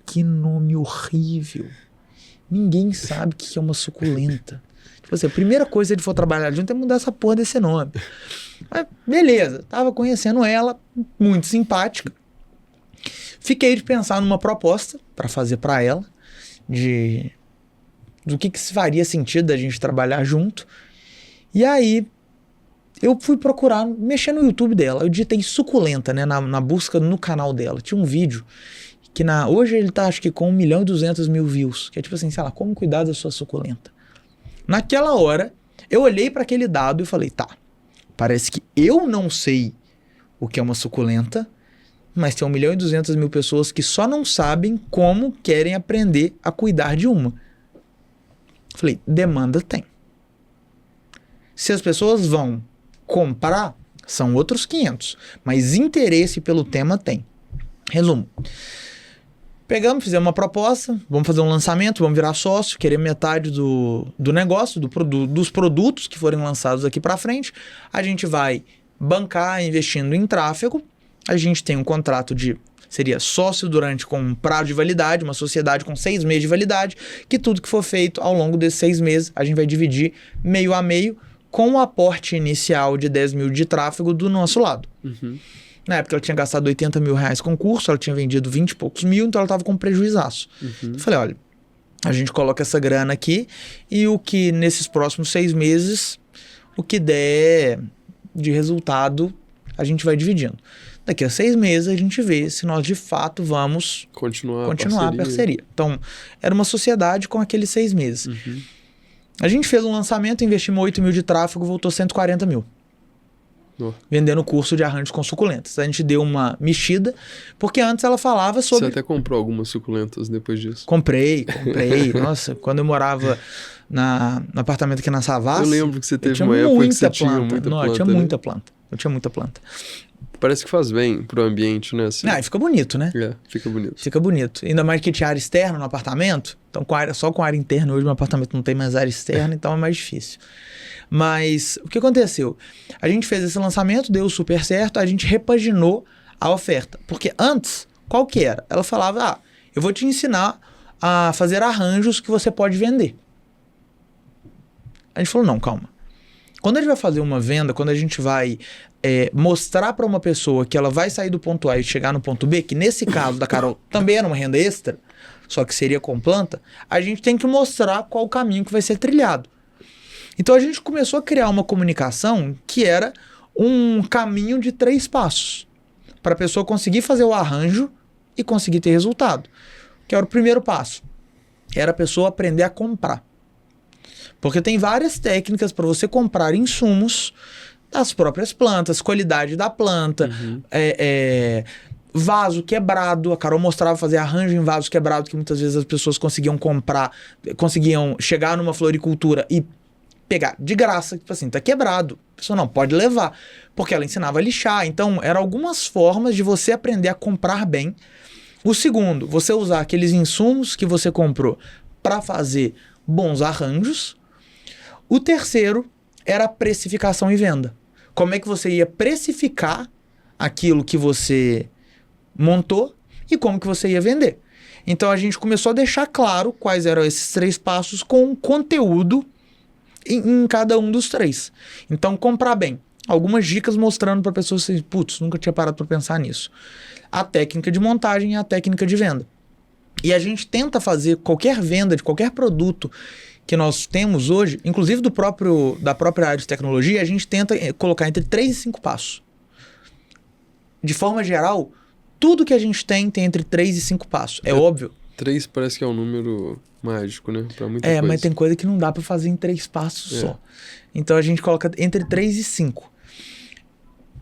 que nome horrível. Ninguém sabe o que é uma suculenta. Tipo assim, a primeira coisa que ele for trabalhar junto é mudar essa porra desse nome. Mas beleza, tava conhecendo ela, muito simpática. Fiquei de pensar numa proposta para fazer para ela, do que se faria sentido da gente trabalhar junto. E aí eu fui procurar, mexer no YouTube dela. Eu digitei suculenta, né, na busca no canal dela. Tinha um vídeo que hoje ele tá acho que com 1.200.000 views, que é tipo assim, sei lá, como cuidar da sua suculenta. Naquela hora, eu olhei para aquele dado e falei, tá, parece que eu não sei o que é uma suculenta, mas tem 1.200.000 pessoas que só não sabem como querem aprender a cuidar de uma. Falei, demanda tem. Se as pessoas vão comprar, são outros 500, mas interesse pelo tema tem. Resumo. Pegamos, fizemos uma proposta, vamos fazer um lançamento, vamos virar sócio, querer metade do negócio, dos produtos que forem lançados aqui para frente. A gente vai bancar investindo em tráfego. A gente tem um contrato seria sócio com um prazo de validade, uma sociedade com 6 meses de validade, que tudo que for feito ao longo desses 6 meses, a gente vai dividir meio a meio com o aporte inicial de 10 mil de tráfego do nosso lado. Uhum. Na época ela tinha gastado 80 mil reais com curso, ela tinha vendido 20 e poucos mil, então ela estava com prejuizaço. Uhum. Eu falei, olha, a gente coloca essa grana aqui e o que nesses próximos 6 meses, o que der de resultado, a gente vai dividindo. Daqui a 6 meses a gente vê se nós de fato vamos continuar a parceria. Então, era uma sociedade com aqueles 6 meses. Uhum. A gente fez um lançamento, investimos 8 mil de tráfego, voltou 140 mil. Vendendo curso de arranjos com suculentas. A gente deu uma mexida, porque antes ela falava sobre... Você até comprou algumas suculentas depois disso? Comprei. Nossa, quando eu morava no apartamento aqui na Savassi... Eu lembro que você teve uma época que você tinha muita planta. Eu tinha muita planta. Eu tinha muita planta. Parece que faz bem pro ambiente, né? Assim. E fica bonito, né? Fica bonito. Fica bonito. Ainda mais que tinha área externa no apartamento. Então, só com área interna, hoje meu apartamento não tem mais área externa, então é mais difícil. Mas o que aconteceu? A gente fez esse lançamento, deu super certo, a gente repaginou a oferta. Porque antes, qual que era? Ela falava, eu vou te ensinar a fazer arranjos que você pode vender. A gente falou, não, calma. Quando a gente vai fazer uma venda, quando a gente vai mostrar para uma pessoa que ela vai sair do ponto A e chegar no ponto B, que nesse caso da Carol também era uma renda extra, só que seria com planta, a gente tem que mostrar qual o caminho que vai ser trilhado. Então a gente começou a criar uma comunicação que era um caminho de 3 passos para a pessoa conseguir fazer o arranjo e conseguir ter resultado. Que era o primeiro passo. Era a pessoa aprender a comprar. Porque tem várias técnicas para você comprar insumos das próprias plantas, qualidade da planta, vaso quebrado. A Carol mostrava fazer arranjo em vaso quebrado, que muitas vezes as pessoas conseguiam comprar, conseguiam chegar numa floricultura e pegar de graça, tipo assim, tá quebrado. A pessoa não pode levar, porque ela ensinava a lixar. Então, eram algumas formas de você aprender a comprar bem. O segundo, você usar aqueles insumos que você comprou para fazer bons arranjos. O terceiro era a precificação e venda. Como é que você ia precificar aquilo que você montou e como que você ia vender. Então, a gente começou a deixar claro quais eram esses 3 passos com conteúdo em cada um dos 3. Então, comprar bem. Algumas dicas mostrando para pessoas assim, putz, nunca tinha parado para pensar nisso. A técnica de montagem e a técnica de venda. E a gente tenta fazer qualquer venda de qualquer produto que nós temos hoje, inclusive da própria área de tecnologia, a gente tenta colocar entre 3 e 5 passos. De forma geral, tudo que a gente tem entre 3 e 5 passos. É óbvio. 3 parece que é um número mágico, né? Pra muita coisa. Mas tem coisa que não dá pra fazer em 3 passos só. Então a gente coloca entre 3 e 5.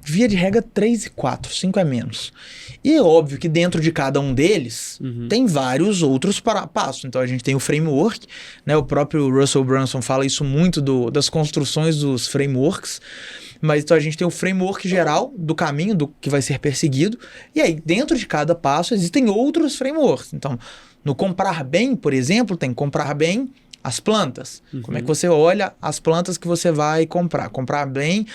Via de regra, 3 e 4. 5 é menos. E é óbvio que dentro de cada um deles tem vários outros passos. Então a gente tem o framework, né? O próprio Russell Brunson fala isso muito das construções dos frameworks. Mas então a gente tem o framework geral do caminho do que vai ser perseguido. E aí, dentro de cada passo, existem outros frameworks. Então, no comprar bem, por exemplo, tem comprar bem as plantas. Como é que você olha as plantas que você vai comprar? Comprar bem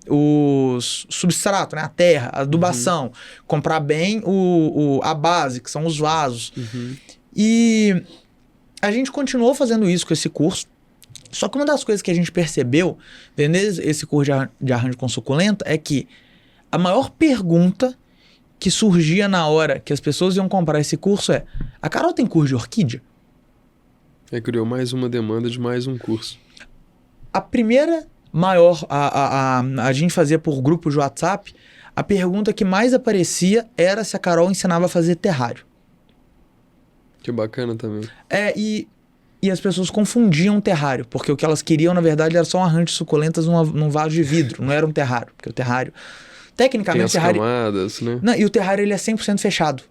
o substrato, né? A terra, a adubação. Comprar bem a base, que são os vasos. E a gente continuou fazendo isso com esse curso. Só que uma das coisas que a gente percebeu, vendendo esse curso de arranjo com suculenta, é que a maior pergunta que surgia na hora que as pessoas iam comprar esse curso é: a Carol tem curso de orquídea? Criou mais uma demanda de mais um curso. A primeira maior, a gente fazia por grupo de WhatsApp, a pergunta que mais aparecia era se a Carol ensinava a fazer terrário. Que bacana também. E as pessoas confundiam terrário, porque o que elas queriam, na verdade, era só um arranjo de suculentas num vaso de vidro, não era um terrário, porque o terrário... Tecnicamente, tem as terrário... camadas, né? Não, e o terrário, ele é 100% fechado.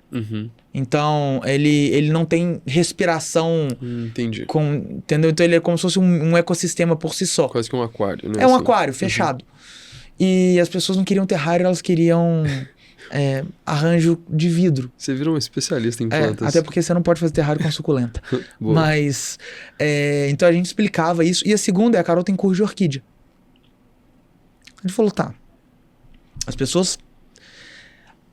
Então, ele não tem respiração... Entendi. Entendeu? Então, ele é como se fosse um ecossistema por si só. Quase que um aquário, né? É um aquário, fechado. E as pessoas não queriam terrário, elas queriam... arranjo de vidro. Você vira um especialista em plantas. Até porque você não pode fazer terrário com suculenta. Mas, então a gente explicava isso. E a segunda a Carol tem curso de orquídea. A gente falou, tá. As pessoas...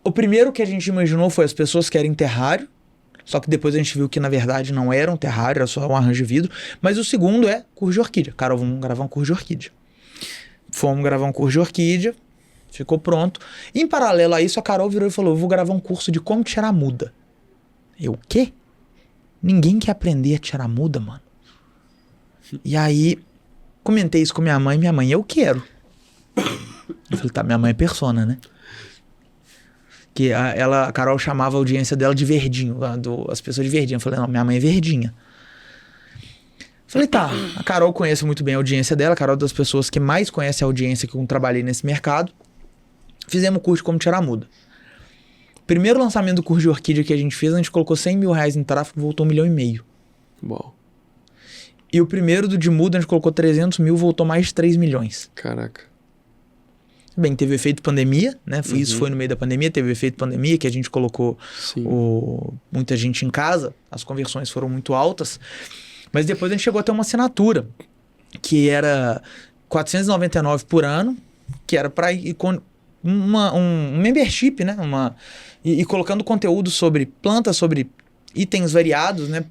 O primeiro que a gente imaginou foi as pessoas querem terrário. Só que depois a gente viu que na verdade não era um terrário, era só um arranjo de vidro. Mas o segundo é curso de orquídea. Carol, vamos gravar um curso de orquídea. Fomos gravar um curso de orquídea. Ficou pronto. Em paralelo a isso, a Carol virou e falou: eu vou gravar um curso de como tirar muda. Eu, o quê? Ninguém quer aprender a tirar muda, mano. E aí, comentei isso com minha mãe. Minha mãe, eu quero. Eu falei, tá, minha mãe é persona, né? Que a Carol chamava a audiência dela de verdinho. As pessoas de verdinho. Eu falei, não, minha mãe é verdinha. Falei, tá, a Carol conhece muito bem a audiência dela. A Carol é das pessoas que mais conhece a audiência que eu trabalhei nesse mercado. Fizemos o curso de como tirar muda. Primeiro lançamento do curso de orquídea que a gente fez, a gente colocou 100 mil reais em tráfego e voltou 1,5 milhão. Bom. E o primeiro do de muda, a gente colocou 300 mil, voltou mais de 3 milhões. Caraca. Bem, teve o efeito pandemia, né? Isso foi no meio da pandemia, teve o efeito pandemia, que a gente colocou muita gente em casa, as conversões foram muito altas. Mas depois a gente chegou a ter uma assinatura, que era R$499 por ano, que era para ir com um membership, né? E colocando conteúdo sobre plantas, sobre itens variados, né?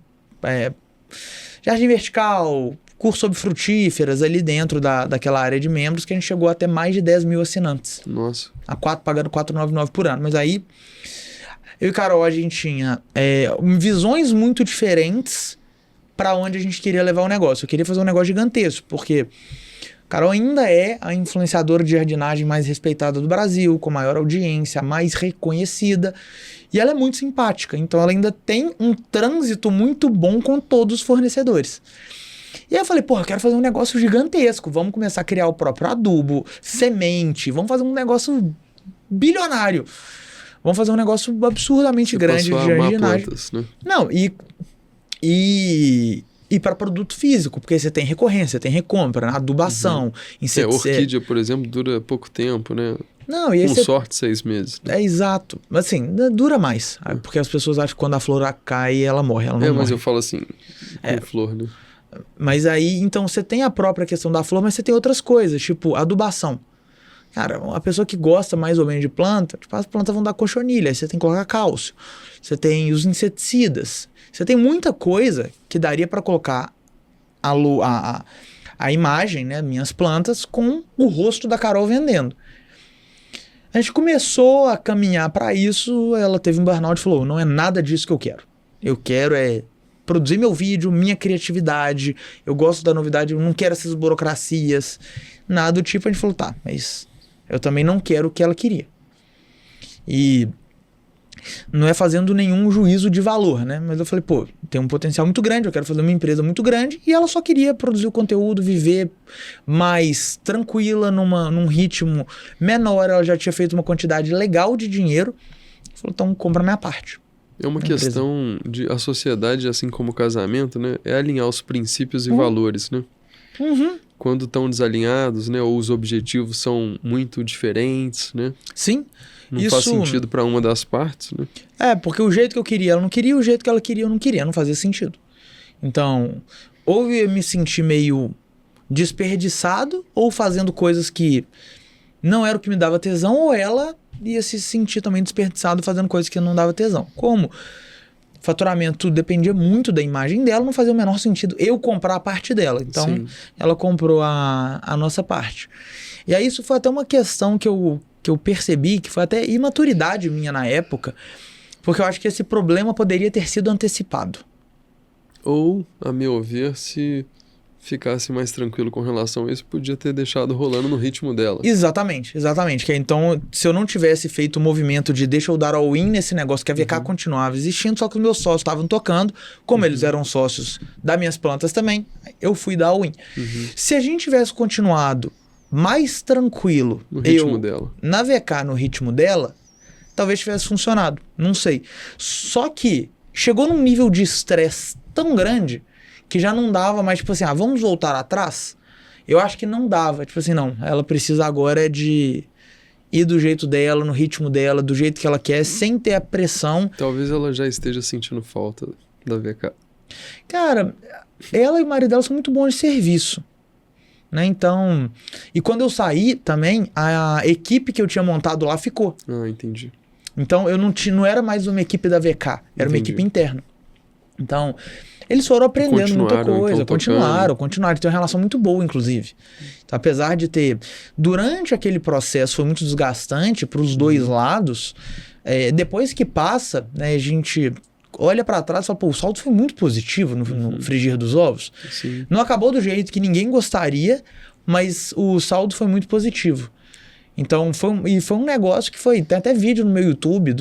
Jardim vertical, curso sobre frutíferas ali dentro daquela área de membros, que a gente chegou a ter mais de 10 mil assinantes. Nossa. Pagando R$4,99 por ano. Mas aí, eu e Carol, a gente tinha visões muito diferentes para onde a gente queria levar o negócio. Eu queria fazer um negócio gigantesco, porque Carol ainda é a influenciadora de jardinagem mais respeitada do Brasil, com maior audiência, mais reconhecida, e ela é muito simpática, então ela ainda tem um trânsito muito bom com todos os fornecedores. E aí eu falei, porra, eu quero fazer um negócio gigantesco, vamos começar a criar o próprio adubo, semente, vamos fazer um negócio bilionário, vamos fazer um negócio absurdamente grande de jardinagem. Plantas, né? Não, e para produto físico, porque você tem recorrência, tem recompra, adubação, inseticida. Orquídea, por exemplo, dura pouco tempo, né? Não, e aí com sorte, 6 meses. É exato. Mas assim, dura mais. Porque as pessoas acham que quando a flor cai, ela morre. Ela não morre. Mas eu falo assim, com flor, né? Mas aí, então, você tem a própria questão da flor, mas você tem outras coisas, tipo adubação. Cara, uma pessoa que gosta mais ou menos de planta, tipo, as plantas vão dar cochonilha, aí você tem que colocar cálcio. Você tem os inseticidas. Você tem muita coisa que daria para colocar a imagem, né, minhas plantas, com o rosto da Carol vendendo. A gente começou a caminhar para isso, ela teve um burnout e falou, não é nada disso que eu quero. Eu quero produzir meu vídeo, minha criatividade, eu gosto da novidade, eu não quero essas burocracias, nada do tipo. A gente falou, tá, mas eu também não quero o que ela queria. E não é fazendo nenhum juízo de valor, né? Mas eu falei, pô, tem um potencial muito grande, eu quero fazer uma empresa muito grande, e ela só queria produzir o conteúdo, viver mais tranquila, num ritmo menor, ela já tinha feito uma quantidade legal de dinheiro, falou, então compra a minha parte. É uma questão de a sociedade, assim como o casamento, né? É alinhar os princípios e valores, né? Quando estão desalinhados, né? Ou os objetivos são muito diferentes, né? Sim. Não faz sentido para uma das partes, né? Porque o jeito que eu queria, ela não queria, o jeito que ela queria, eu não queria, não fazia sentido. Então, ou eu ia me sentir meio desperdiçado, ou fazendo coisas que não era o que me dava tesão, ou ela ia se sentir também desperdiçado fazendo coisas que não dava tesão. Como faturamento dependia muito da imagem dela, não fazia o menor sentido eu comprar a parte dela. Então, ela comprou a nossa parte. E aí isso foi até uma questão que eu percebi, que foi até imaturidade minha na época, porque eu acho que esse problema poderia ter sido antecipado. Ou, a meu ver, se ficasse mais tranquilo com relação a isso, podia ter deixado rolando no ritmo dela. Exatamente. Que então, se eu não tivesse feito o movimento de deixa eu dar all-in nesse negócio, que a VK continuava existindo, só que os meus sócios estavam tocando, como eles eram sócios das minhas plantas também, eu fui dar all-in. Se a gente tivesse continuado mais tranquilo, no ritmo dela, na VK no ritmo dela, talvez tivesse funcionado, não sei. Só que chegou num nível de estresse tão grande que já não dava mais, tipo assim, vamos voltar atrás? Eu acho que não dava, tipo assim, não, ela precisa agora de ir do jeito dela, no ritmo dela, do jeito que ela quer, sem ter a pressão. Talvez ela já esteja sentindo falta da VK. Cara, ela e o marido dela são muito bons de serviço, né? Então, e quando eu saí também, a equipe que eu tinha montado lá ficou. Entendi. Então, eu não era mais uma equipe da VK, era uma equipe interna. Então, eles foram aprendendo muita coisa, continuaram. Tem uma relação muito boa, inclusive. Então, apesar de ter... Durante aquele processo foi muito desgastante para os dois lados, depois que passa, né, a gente olha para trás e fala, pô, o saldo foi muito positivo no frigir dos ovos. Sim. Não acabou do jeito que ninguém gostaria, mas o saldo foi muito positivo. Então, foi um negócio que foi... Tem até vídeo no meu YouTube,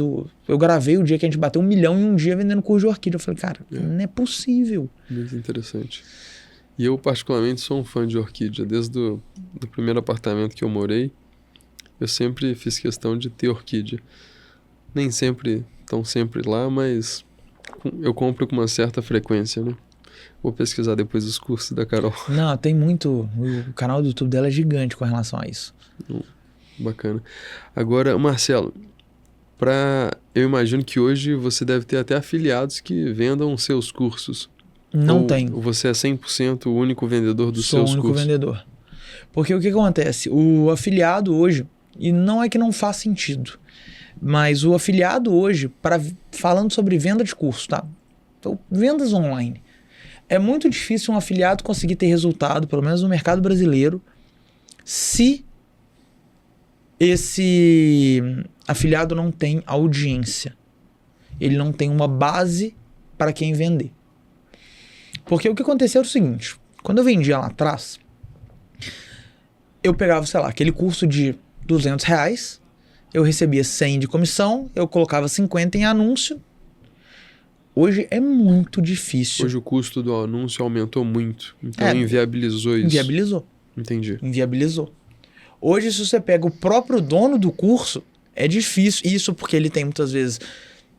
eu gravei o dia que a gente bateu 1 milhão em um dia vendendo curso de orquídea. Eu falei, cara, não é possível. Muito interessante. E eu, particularmente, sou um fã de orquídea. Desde o primeiro apartamento que eu morei, eu sempre fiz questão de ter orquídea. Nem sempre estão sempre lá, mas eu compro com uma certa frequência, né? Vou pesquisar depois os cursos da Carol. Não, tem muito... O canal do YouTube dela é gigante com relação a isso. Bacana. Agora, Marcelo, eu imagino que hoje você deve ter até afiliados que vendam seus cursos. Não tem. Ou você é 100% o único vendedor dos seus cursos? Sou o único vendedor. Porque o que acontece? O afiliado hoje, e não é que não faz sentido, mas o afiliado hoje, falando sobre venda de curso, tá? Então, vendas online. É muito difícil um afiliado conseguir ter resultado, pelo menos no mercado brasileiro, se esse afiliado não tem audiência. Ele não tem uma base para quem vender. Porque o que aconteceu era o seguinte, quando eu vendia lá atrás, eu pegava, sei lá, aquele curso de R$200, eu recebia 100 de comissão, eu colocava 50 em anúncio. Hoje é muito difícil. Hoje o custo do anúncio aumentou muito, então inviabilizou isso. Inviabilizou. Entendi. Inviabilizou. Hoje, se você pega o próprio dono do curso, é difícil. Isso porque ele tem, muitas vezes,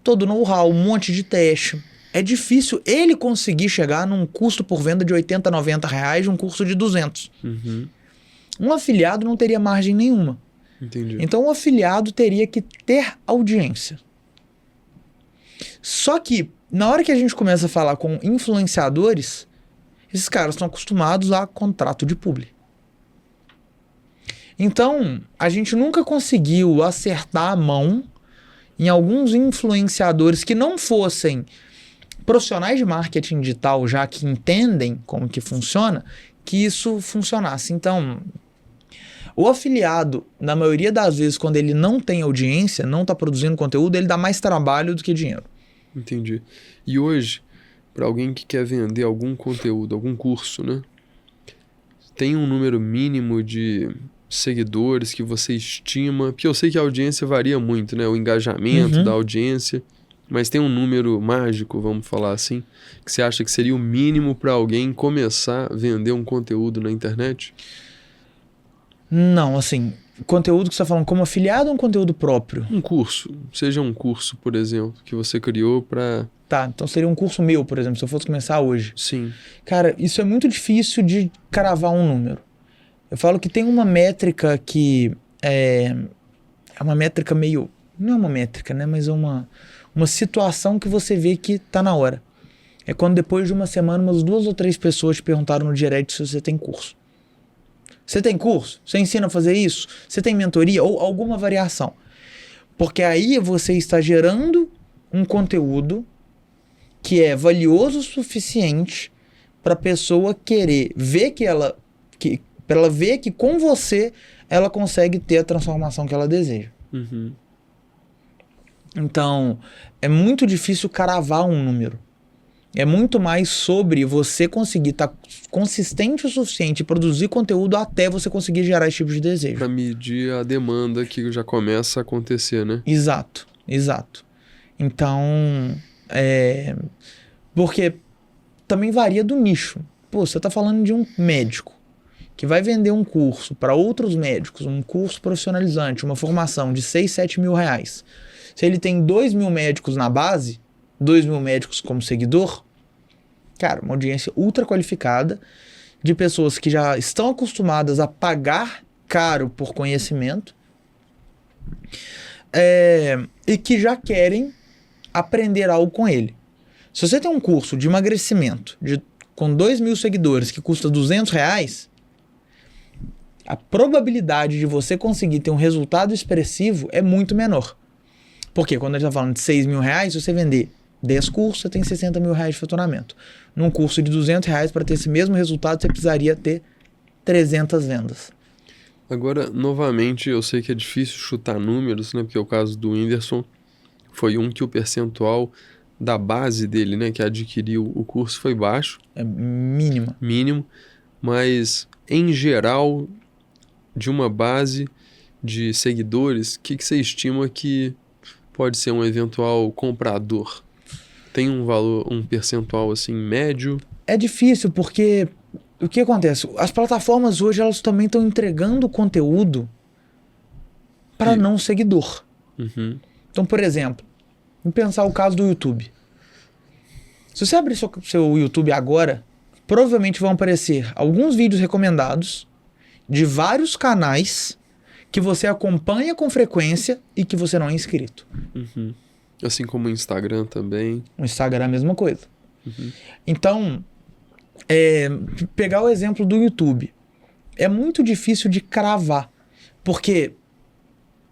todo o know-how, um monte de teste. É difícil ele conseguir chegar num custo por venda de R$80, R$90 de um curso de 200. Uhum. Um afiliado não teria margem nenhuma. Entendi. Então, o afiliado teria que ter audiência. Só que, na hora que a gente começa a falar com influenciadores, esses caras estão acostumados a contrato de publi. Então, a gente nunca conseguiu acertar a mão em alguns influenciadores que não fossem profissionais de marketing digital, já que entendem como que funciona, que isso funcionasse. Então, o afiliado, na maioria das vezes, quando ele não tem audiência, não está produzindo conteúdo, ele dá mais trabalho do que dinheiro. Entendi. E hoje, para alguém que quer vender algum conteúdo, algum curso, né? Tem um número mínimo de seguidores que você estima? Porque eu sei que a audiência varia muito, né? O engajamento da audiência. Mas tem um número mágico, vamos falar assim, que você acha que seria o mínimo para alguém começar a vender um conteúdo na internet? Não, assim, conteúdo que você está falando como afiliado ou um conteúdo próprio? Um curso. Seja um curso, por exemplo, que você criou para... Tá, então seria um curso meu, por exemplo, se eu fosse começar hoje. Sim. Cara, isso é muito difícil de cravar um número. Eu falo que tem uma métrica que é uma métrica meio... Não é uma métrica, né? Mas é uma situação que você vê que tá na hora. É quando depois de uma semana, umas 2 ou 3 pessoas te perguntaram no direct se você tem curso. Você tem curso? Você ensina a fazer isso? Você tem mentoria? Ou alguma variação? Porque aí você está gerando um conteúdo que é valioso o suficiente para a pessoa querer ver para ela ver que com você ela consegue ter a transformação que ela deseja. Uhum. Então, é muito difícil cravar um número. É muito mais sobre você conseguir estar consistente o suficiente e produzir conteúdo até você conseguir gerar esse tipo de desejo. Para medir a demanda que já começa a acontecer, né? Exato, exato. Então, porque também varia do nicho. Pô, você está falando de um médico que vai vender um curso para outros médicos, um curso profissionalizante, uma formação de 6, 7 mil reais. Se ele tem 2 mil médicos na base, 2 mil médicos como seguidor, cara, uma audiência ultra qualificada de pessoas que já estão acostumadas a pagar caro por conhecimento e que já querem aprender algo com ele. Se você tem um curso de emagrecimento com 2 mil seguidores que custa R$200, a probabilidade de você conseguir ter um resultado expressivo é muito menor. Porque quando a gente está falando de 6 mil reais, se você vender 10 cursos, você tem 60 mil reais de faturamento. Num curso de R$200, para ter esse mesmo resultado, você precisaria ter 300 vendas. Agora, novamente, eu sei que é difícil chutar números, né? Porque o caso do Whindersson foi um que o percentual da base dele, né? Que adquiriu o curso foi baixo. É mínimo. Mínimo. Mas, em geral, de uma base de seguidores, o que você estima que pode ser um eventual comprador? Tem um valor, um percentual assim médio? É difícil porque o que acontece? As plataformas hoje elas também estão entregando conteúdo para não seguidor. Uhum. Então, por exemplo, vamos pensar o caso do YouTube. Se você abrir seu YouTube agora, provavelmente vão aparecer alguns vídeos recomendados de vários canais que você acompanha com frequência e que você não é inscrito. Uhum. Assim como o Instagram também. O Instagram é a mesma coisa. Uhum. Então, pegar o exemplo do YouTube. É muito difícil de cravar, porque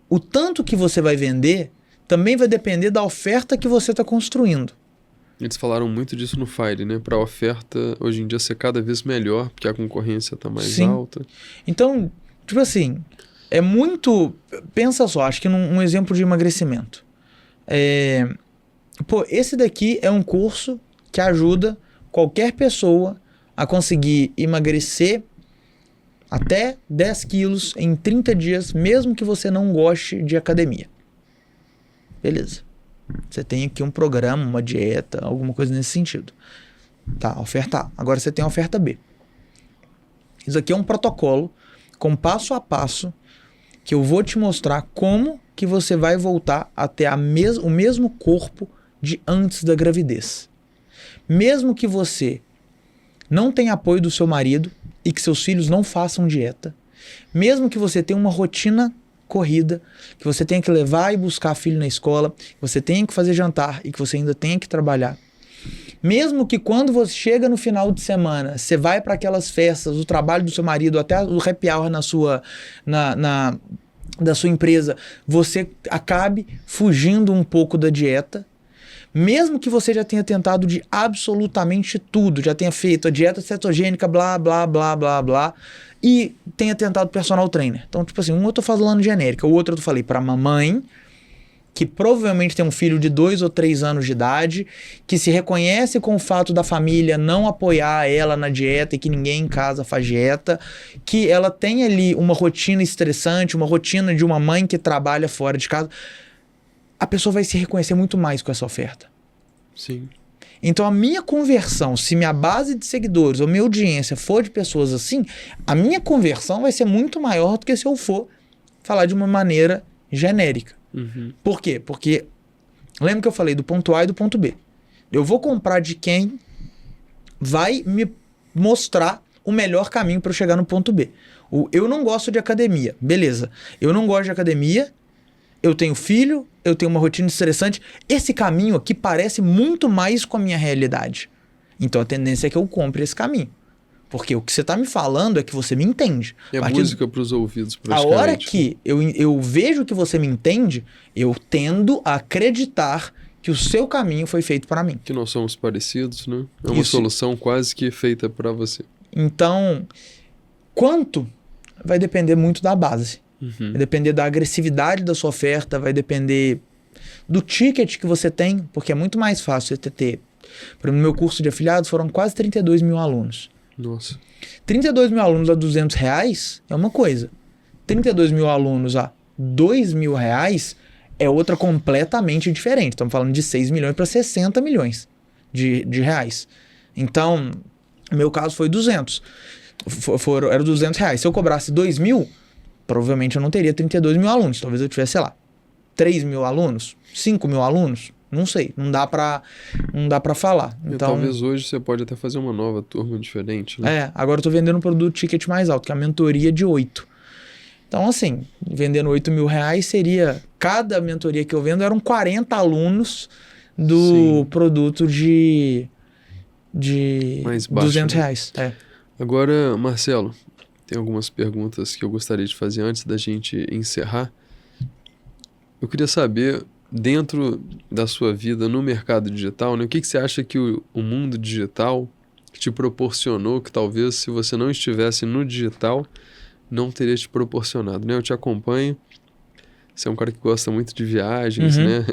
o tanto que você vai vender também vai depender da oferta que você está construindo. Eles falaram muito disso no Fire, né? Para a oferta hoje em dia ser cada vez melhor, porque a concorrência tá mais Sim. alta. Então, tipo assim, é muito... Pensa só, acho que num exemplo de emagrecimento. Esse daqui é um curso que ajuda qualquer pessoa a conseguir emagrecer até 10 quilos em 30 dias, mesmo que você não goste de academia. Beleza. Você tem aqui um programa, uma dieta, alguma coisa nesse sentido. Tá, oferta A. Agora você tem a oferta B. Isso aqui é um protocolo com passo a passo que eu vou te mostrar como que você vai voltar a ter o mesmo corpo de antes da gravidez. Mesmo que você não tenha apoio do seu marido e que seus filhos não façam dieta, mesmo que você tenha uma rotina corrida, que você tenha que levar e buscar filho na escola, que você tenha que fazer jantar e que você ainda tenha que trabalhar, mesmo que quando você chega no final de semana, você vai para aquelas festas, o trabalho do seu marido, até o happy hour da sua empresa, você acabe fugindo um pouco da dieta, mesmo que você já tenha tentado de absolutamente tudo, já tenha feito a dieta cetogênica, blá, blá, blá, blá, blá, e tenha tentado personal trainer. Então, tipo assim, um eu tô falando genérica, o outro eu falei pra mamãe, que provavelmente tem um filho de 2 ou 3 anos de idade, que se reconhece com o fato da família não apoiar ela na dieta e que ninguém em casa faz dieta, que ela tem ali uma rotina estressante, uma rotina de uma mãe que trabalha fora de casa. A pessoa vai se reconhecer muito mais com essa oferta. Sim. Então a minha conversão, se minha base de seguidores ou minha audiência for de pessoas assim, a minha conversão vai ser muito maior do que se eu for falar de uma maneira genérica. Uhum. Por quê? Porque lembra que eu falei do ponto A e do ponto B. Eu vou comprar de quem vai me mostrar o melhor caminho para eu chegar no ponto B. Eu não gosto de academia. Beleza. Eu não gosto de academia, eu tenho filho, eu tenho uma rotina estressante. Esse caminho aqui parece muito mais com a minha realidade. Então a tendência é que eu compre esse caminho. Porque o que você está me falando é que você me entende. É música para os ouvidos, A praticamente. hora que eu vejo que você me entende, eu tendo a acreditar que o seu caminho foi feito para mim. Que nós somos parecidos, né? É uma Isso. solução quase que feita para você. Então, quanto vai depender muito da base. Uhum. Vai depender da agressividade da sua oferta, vai depender do ticket que você tem, porque é muito mais fácil você ter. Por exemplo, no meu curso de afiliados foram quase 32 mil alunos. Nossa. 32 mil alunos a R$200 é uma coisa. 32 mil alunos a R$2.000 é outra completamente diferente. Estamos falando de 6 milhões para 60 milhões de reais. Então, no meu caso foi 200. Era R$200. Se eu cobrasse 2 mil, provavelmente eu não teria 32 mil alunos. Talvez eu tivesse, sei lá, 3 mil alunos, 5 mil alunos. Não sei, não dá pra falar. Então, talvez hoje você pode até fazer uma nova turma diferente, né? Agora eu tô vendendo um produto ticket mais alto, que é a mentoria de 8. Então, assim, vendendo R$8.000 seria... Cada mentoria que eu vendo eram 40 alunos do Sim. produto de Mais baixo, R$200. né? Agora, Marcelo, tem algumas perguntas que eu gostaria de fazer antes da gente encerrar. Eu queria saber, dentro da sua vida no mercado digital, né, o que você acha que o mundo digital te proporcionou, que talvez se você não estivesse no digital, não teria te proporcionado, né? Eu te acompanho, você é um cara que gosta muito de viagens, né?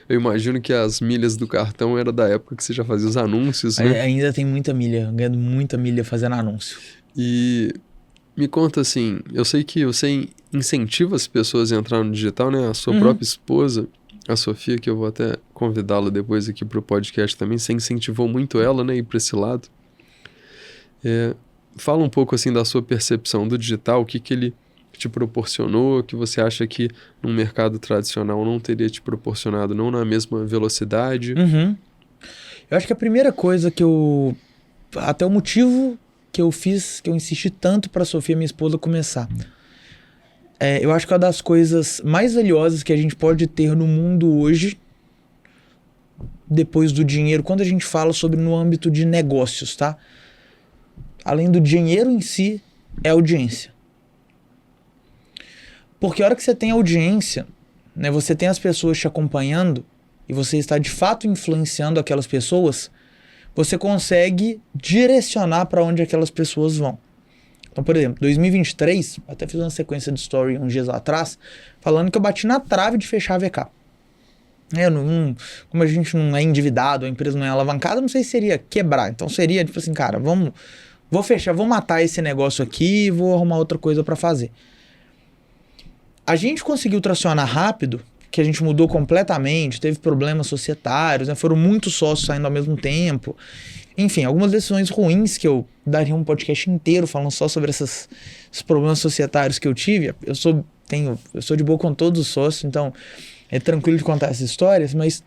Eu imagino que as milhas do cartão era da época que você já fazia os anúncios, né? Ainda tem muita milha, ganhando muita milha fazendo anúncio. E me conta assim, eu sei que você incentiva as pessoas a entrar no digital, né? A sua própria esposa, a Sofia, que eu vou até convidá-la depois aqui para o podcast também, você incentivou muito ela, né? Ir para esse lado. Fala um pouco assim da sua percepção do digital, o que ele te proporcionou, que você acha que num mercado tradicional não teria te proporcionado, não na mesma velocidade. Eu acho que a primeira coisa que até o motivo que eu fiz, que eu insisti tanto para Sofia, minha esposa, começar. Eu acho que uma das coisas mais valiosas que a gente pode ter no mundo hoje, depois do dinheiro, quando a gente fala sobre no âmbito de negócios, tá? Além do dinheiro em si, é audiência. Porque a hora que você tem audiência, né, você tem as pessoas te acompanhando e você está de fato influenciando aquelas pessoas, você consegue direcionar para onde aquelas pessoas vão. Então, por exemplo, 2023, até fiz uma sequência de story uns dias atrás, falando que eu bati na trave de fechar a VK. Como a gente não é endividado, a empresa não é alavancada, não sei se seria quebrar. Então seria tipo assim, cara, vou fechar, vou matar esse negócio aqui e vou arrumar outra coisa para fazer. A gente conseguiu tracionar rápido, que a gente mudou completamente, teve problemas societários, né? Foram muitos sócios saindo ao mesmo tempo. Enfim, algumas decisões ruins que eu daria um podcast inteiro falando só sobre esses problemas societários que eu tive. Eu sou de boa com todos os sócios, então é tranquilo de contar essas histórias, mas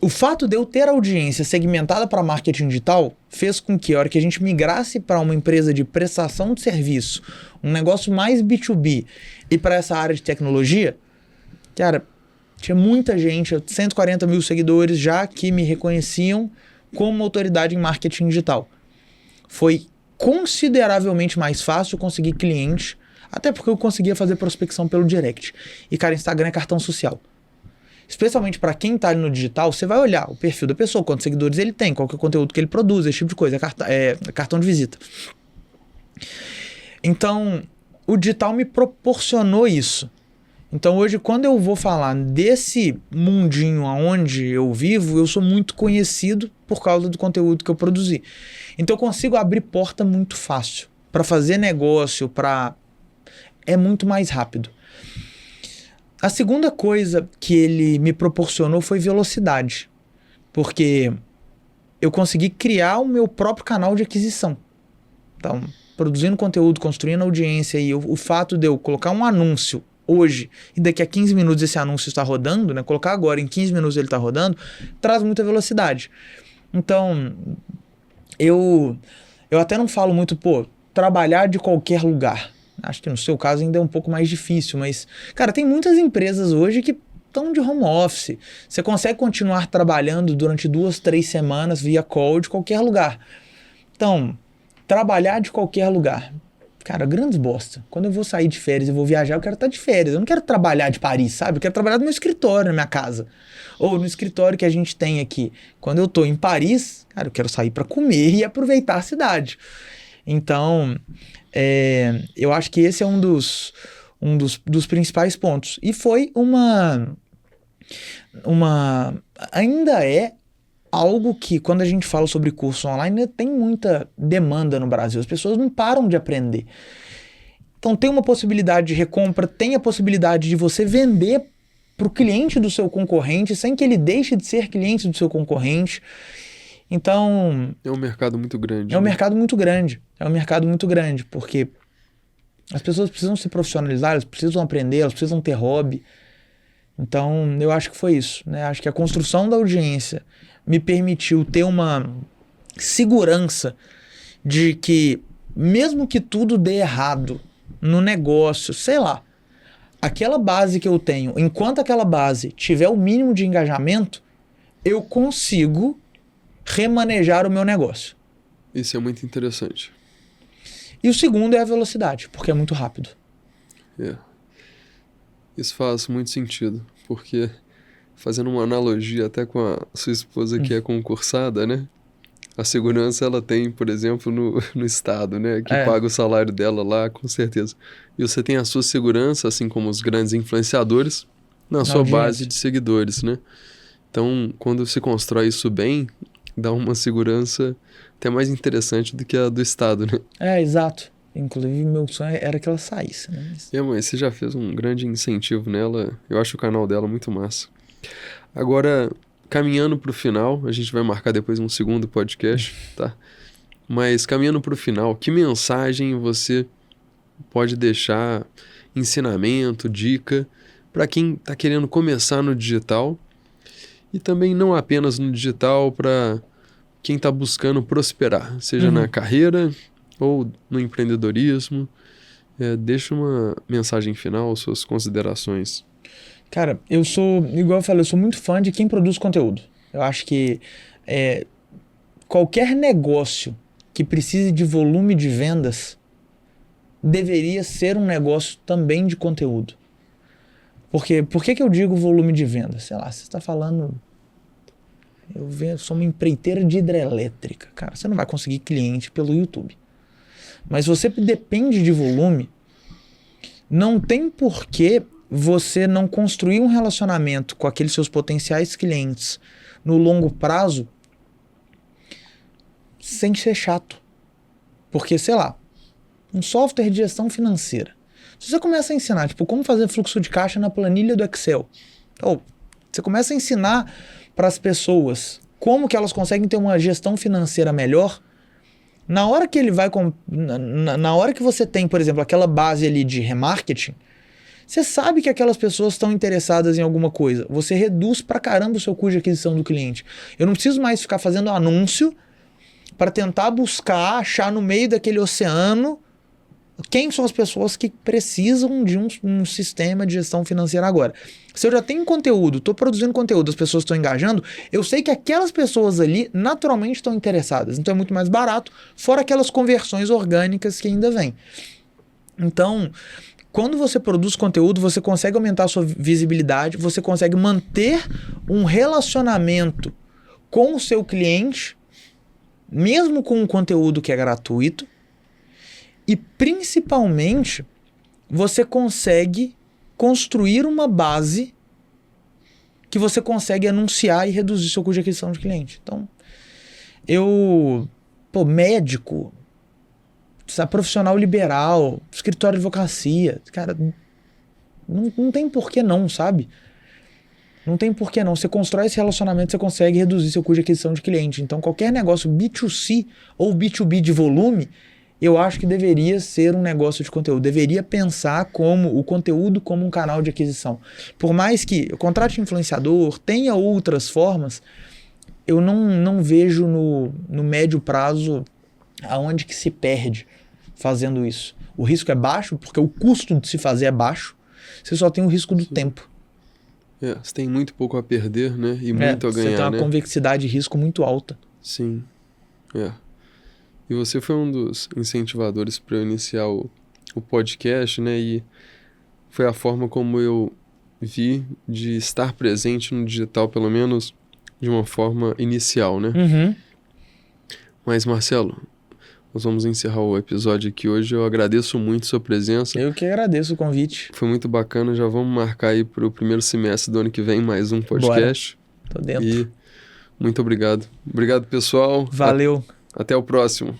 o fato de eu ter audiência segmentada para marketing digital fez com que, a hora que a gente migrasse para uma empresa de prestação de serviço, um negócio mais B2B e para essa área de tecnologia, cara, tinha muita gente, 140 mil seguidores já que me reconheciam como autoridade em marketing digital. Foi consideravelmente mais fácil conseguir cliente, até porque eu conseguia fazer prospecção pelo direct. E, cara, Instagram é cartão social. Especialmente para quem tá ali no digital, você vai olhar o perfil da pessoa, quantos seguidores ele tem, qual que é o conteúdo que ele produz, esse tipo de coisa, é cartão de visita. Então, o digital me proporcionou isso. Então, hoje, quando eu vou falar desse mundinho onde eu vivo, eu sou muito conhecido por causa do conteúdo que eu produzi. Então, eu consigo abrir porta muito fácil para fazer negócio, é muito mais rápido. A segunda coisa que ele me proporcionou foi velocidade, porque eu consegui criar o meu próprio canal de aquisição. Então, produzindo conteúdo, construindo audiência, e o fato de eu colocar um anúncio hoje e daqui a 15 minutos esse anúncio está rodando, né? Colocar agora em 15 minutos ele está rodando, traz muita velocidade. Então, eu até não falo muito, trabalhar de qualquer lugar. Acho que no seu caso ainda é um pouco mais difícil, mas, cara, tem muitas empresas hoje que estão de home office. Você consegue continuar trabalhando durante 2, 3 semanas via call de qualquer lugar. Então, trabalhar de qualquer lugar. Cara, grandes bosta. Quando eu vou sair de férias e vou viajar, eu quero estar de férias. Eu não quero trabalhar de Paris, sabe? Eu quero trabalhar no meu escritório, na minha casa. Ou no escritório que a gente tem aqui. Quando eu tô em Paris, cara, eu quero sair para comer e aproveitar a cidade. Então, eu acho que esse é um dos principais pontos. E foi ainda é algo que, quando a gente fala sobre curso online, tem muita demanda no Brasil. As pessoas não param de aprender. Então, tem uma possibilidade de recompra, tem a possibilidade de você vender para o cliente do seu concorrente, sem que ele deixe de ser cliente do seu concorrente. Então... É um mercado muito grande. É um mercado muito grande. É um mercado muito grande, porque as pessoas precisam se profissionalizar, elas precisam aprender, elas precisam ter hobby. Então, eu acho que foi isso, né? Acho que a construção da audiência me permitiu ter uma segurança de que, mesmo que tudo dê errado no negócio, sei lá, aquela base que eu tenho, enquanto aquela base tiver o mínimo de engajamento, eu consigo remanejar o meu negócio. Isso é muito interessante. E o segundo é a velocidade, porque é muito rápido. Isso faz muito sentido, porque, fazendo uma analogia até com a sua esposa que é concursada, né? A segurança ela tem, por exemplo, no Estado, né? Que paga o salário dela lá, com certeza. E você tem a sua segurança, assim como os grandes influenciadores, na sua base de seguidores, né? Então, quando se constrói isso bem, dá uma segurança até mais interessante do que a do Estado, né? Exato. Inclusive, meu sonho era que ela saísse, né? Mas você já fez um grande incentivo nela. Eu acho o canal dela muito massa. Agora, caminhando para o final, a gente vai marcar depois um segundo podcast, tá? Mas caminhando para o final, que mensagem você pode deixar, ensinamento, dica, para quem está querendo começar no digital e também não apenas no digital, para quem está buscando prosperar, seja na carreira ou no empreendedorismo? Deixa uma mensagem final, suas considerações. Cara, eu sou, igual eu falei, eu sou muito fã de quem produz conteúdo. Eu acho que qualquer negócio que precise de volume de vendas deveria ser um negócio também de conteúdo. Porque, por que eu digo volume de venda? Sei lá, você está falando... sou uma empreiteira de hidrelétrica. Cara, você não vai conseguir cliente pelo YouTube. Mas você depende de volume, não tem por que você não construir um relacionamento com aqueles seus potenciais clientes no longo prazo sem ser chato. Porque, sei lá, um software de gestão financeira. Se você começa a ensinar, tipo, como fazer fluxo de caixa na planilha do Excel, ou você começa a ensinar para as pessoas como que elas conseguem ter uma gestão financeira melhor, na hora que ele vai na hora que você tem, por exemplo, aquela base ali de remarketing, você sabe que aquelas pessoas estão interessadas em alguma coisa. Você reduz pra caramba o seu custo de aquisição do cliente. Eu não preciso mais ficar fazendo anúncio para tentar buscar, achar no meio daquele oceano quem são as pessoas que precisam de um sistema de gestão financeira agora. Se eu já tenho conteúdo, estou produzindo conteúdo, as pessoas estão engajando, eu sei que aquelas pessoas ali naturalmente estão interessadas. Então é muito mais barato, fora aquelas conversões orgânicas que ainda vêm. Então, quando você produz conteúdo, você consegue aumentar a sua visibilidade, você consegue manter um relacionamento com o seu cliente, mesmo com um conteúdo que é gratuito, e principalmente você consegue construir uma base que você consegue anunciar e reduzir seu custo de aquisição de cliente. Então, médico, profissional liberal, escritório de advocacia, cara, não tem por que não, sabe? Não tem por que não. Você constrói esse relacionamento, você consegue reduzir seu custo de aquisição de cliente. Então, qualquer negócio B2C ou B2B de volume, eu acho que deveria ser um negócio de conteúdo. Deveria pensar como o conteúdo como um canal de aquisição. Por mais que eu contrate influenciador, tenha outras formas, eu não vejo no médio prazo aonde que se perde fazendo isso. O risco é baixo, porque o custo de se fazer é baixo. Você só tem o risco do tempo. Você tem muito pouco a perder, né? E muito a ganhar, você tem uma né? convexidade de risco muito alta. Sim. E você foi um dos incentivadores para eu iniciar o podcast, né? E foi a forma como eu vi de estar presente no digital, pelo menos de uma forma inicial, né? Uhum. Mas, Marcelo, nós vamos encerrar o episódio aqui hoje. Eu agradeço muito sua presença. Eu que agradeço o convite. Foi muito bacana. Já vamos marcar aí para o primeiro semestre do ano que vem mais um podcast. Bora. Tô dentro. E muito obrigado. Obrigado, pessoal. Valeu. Até o próximo.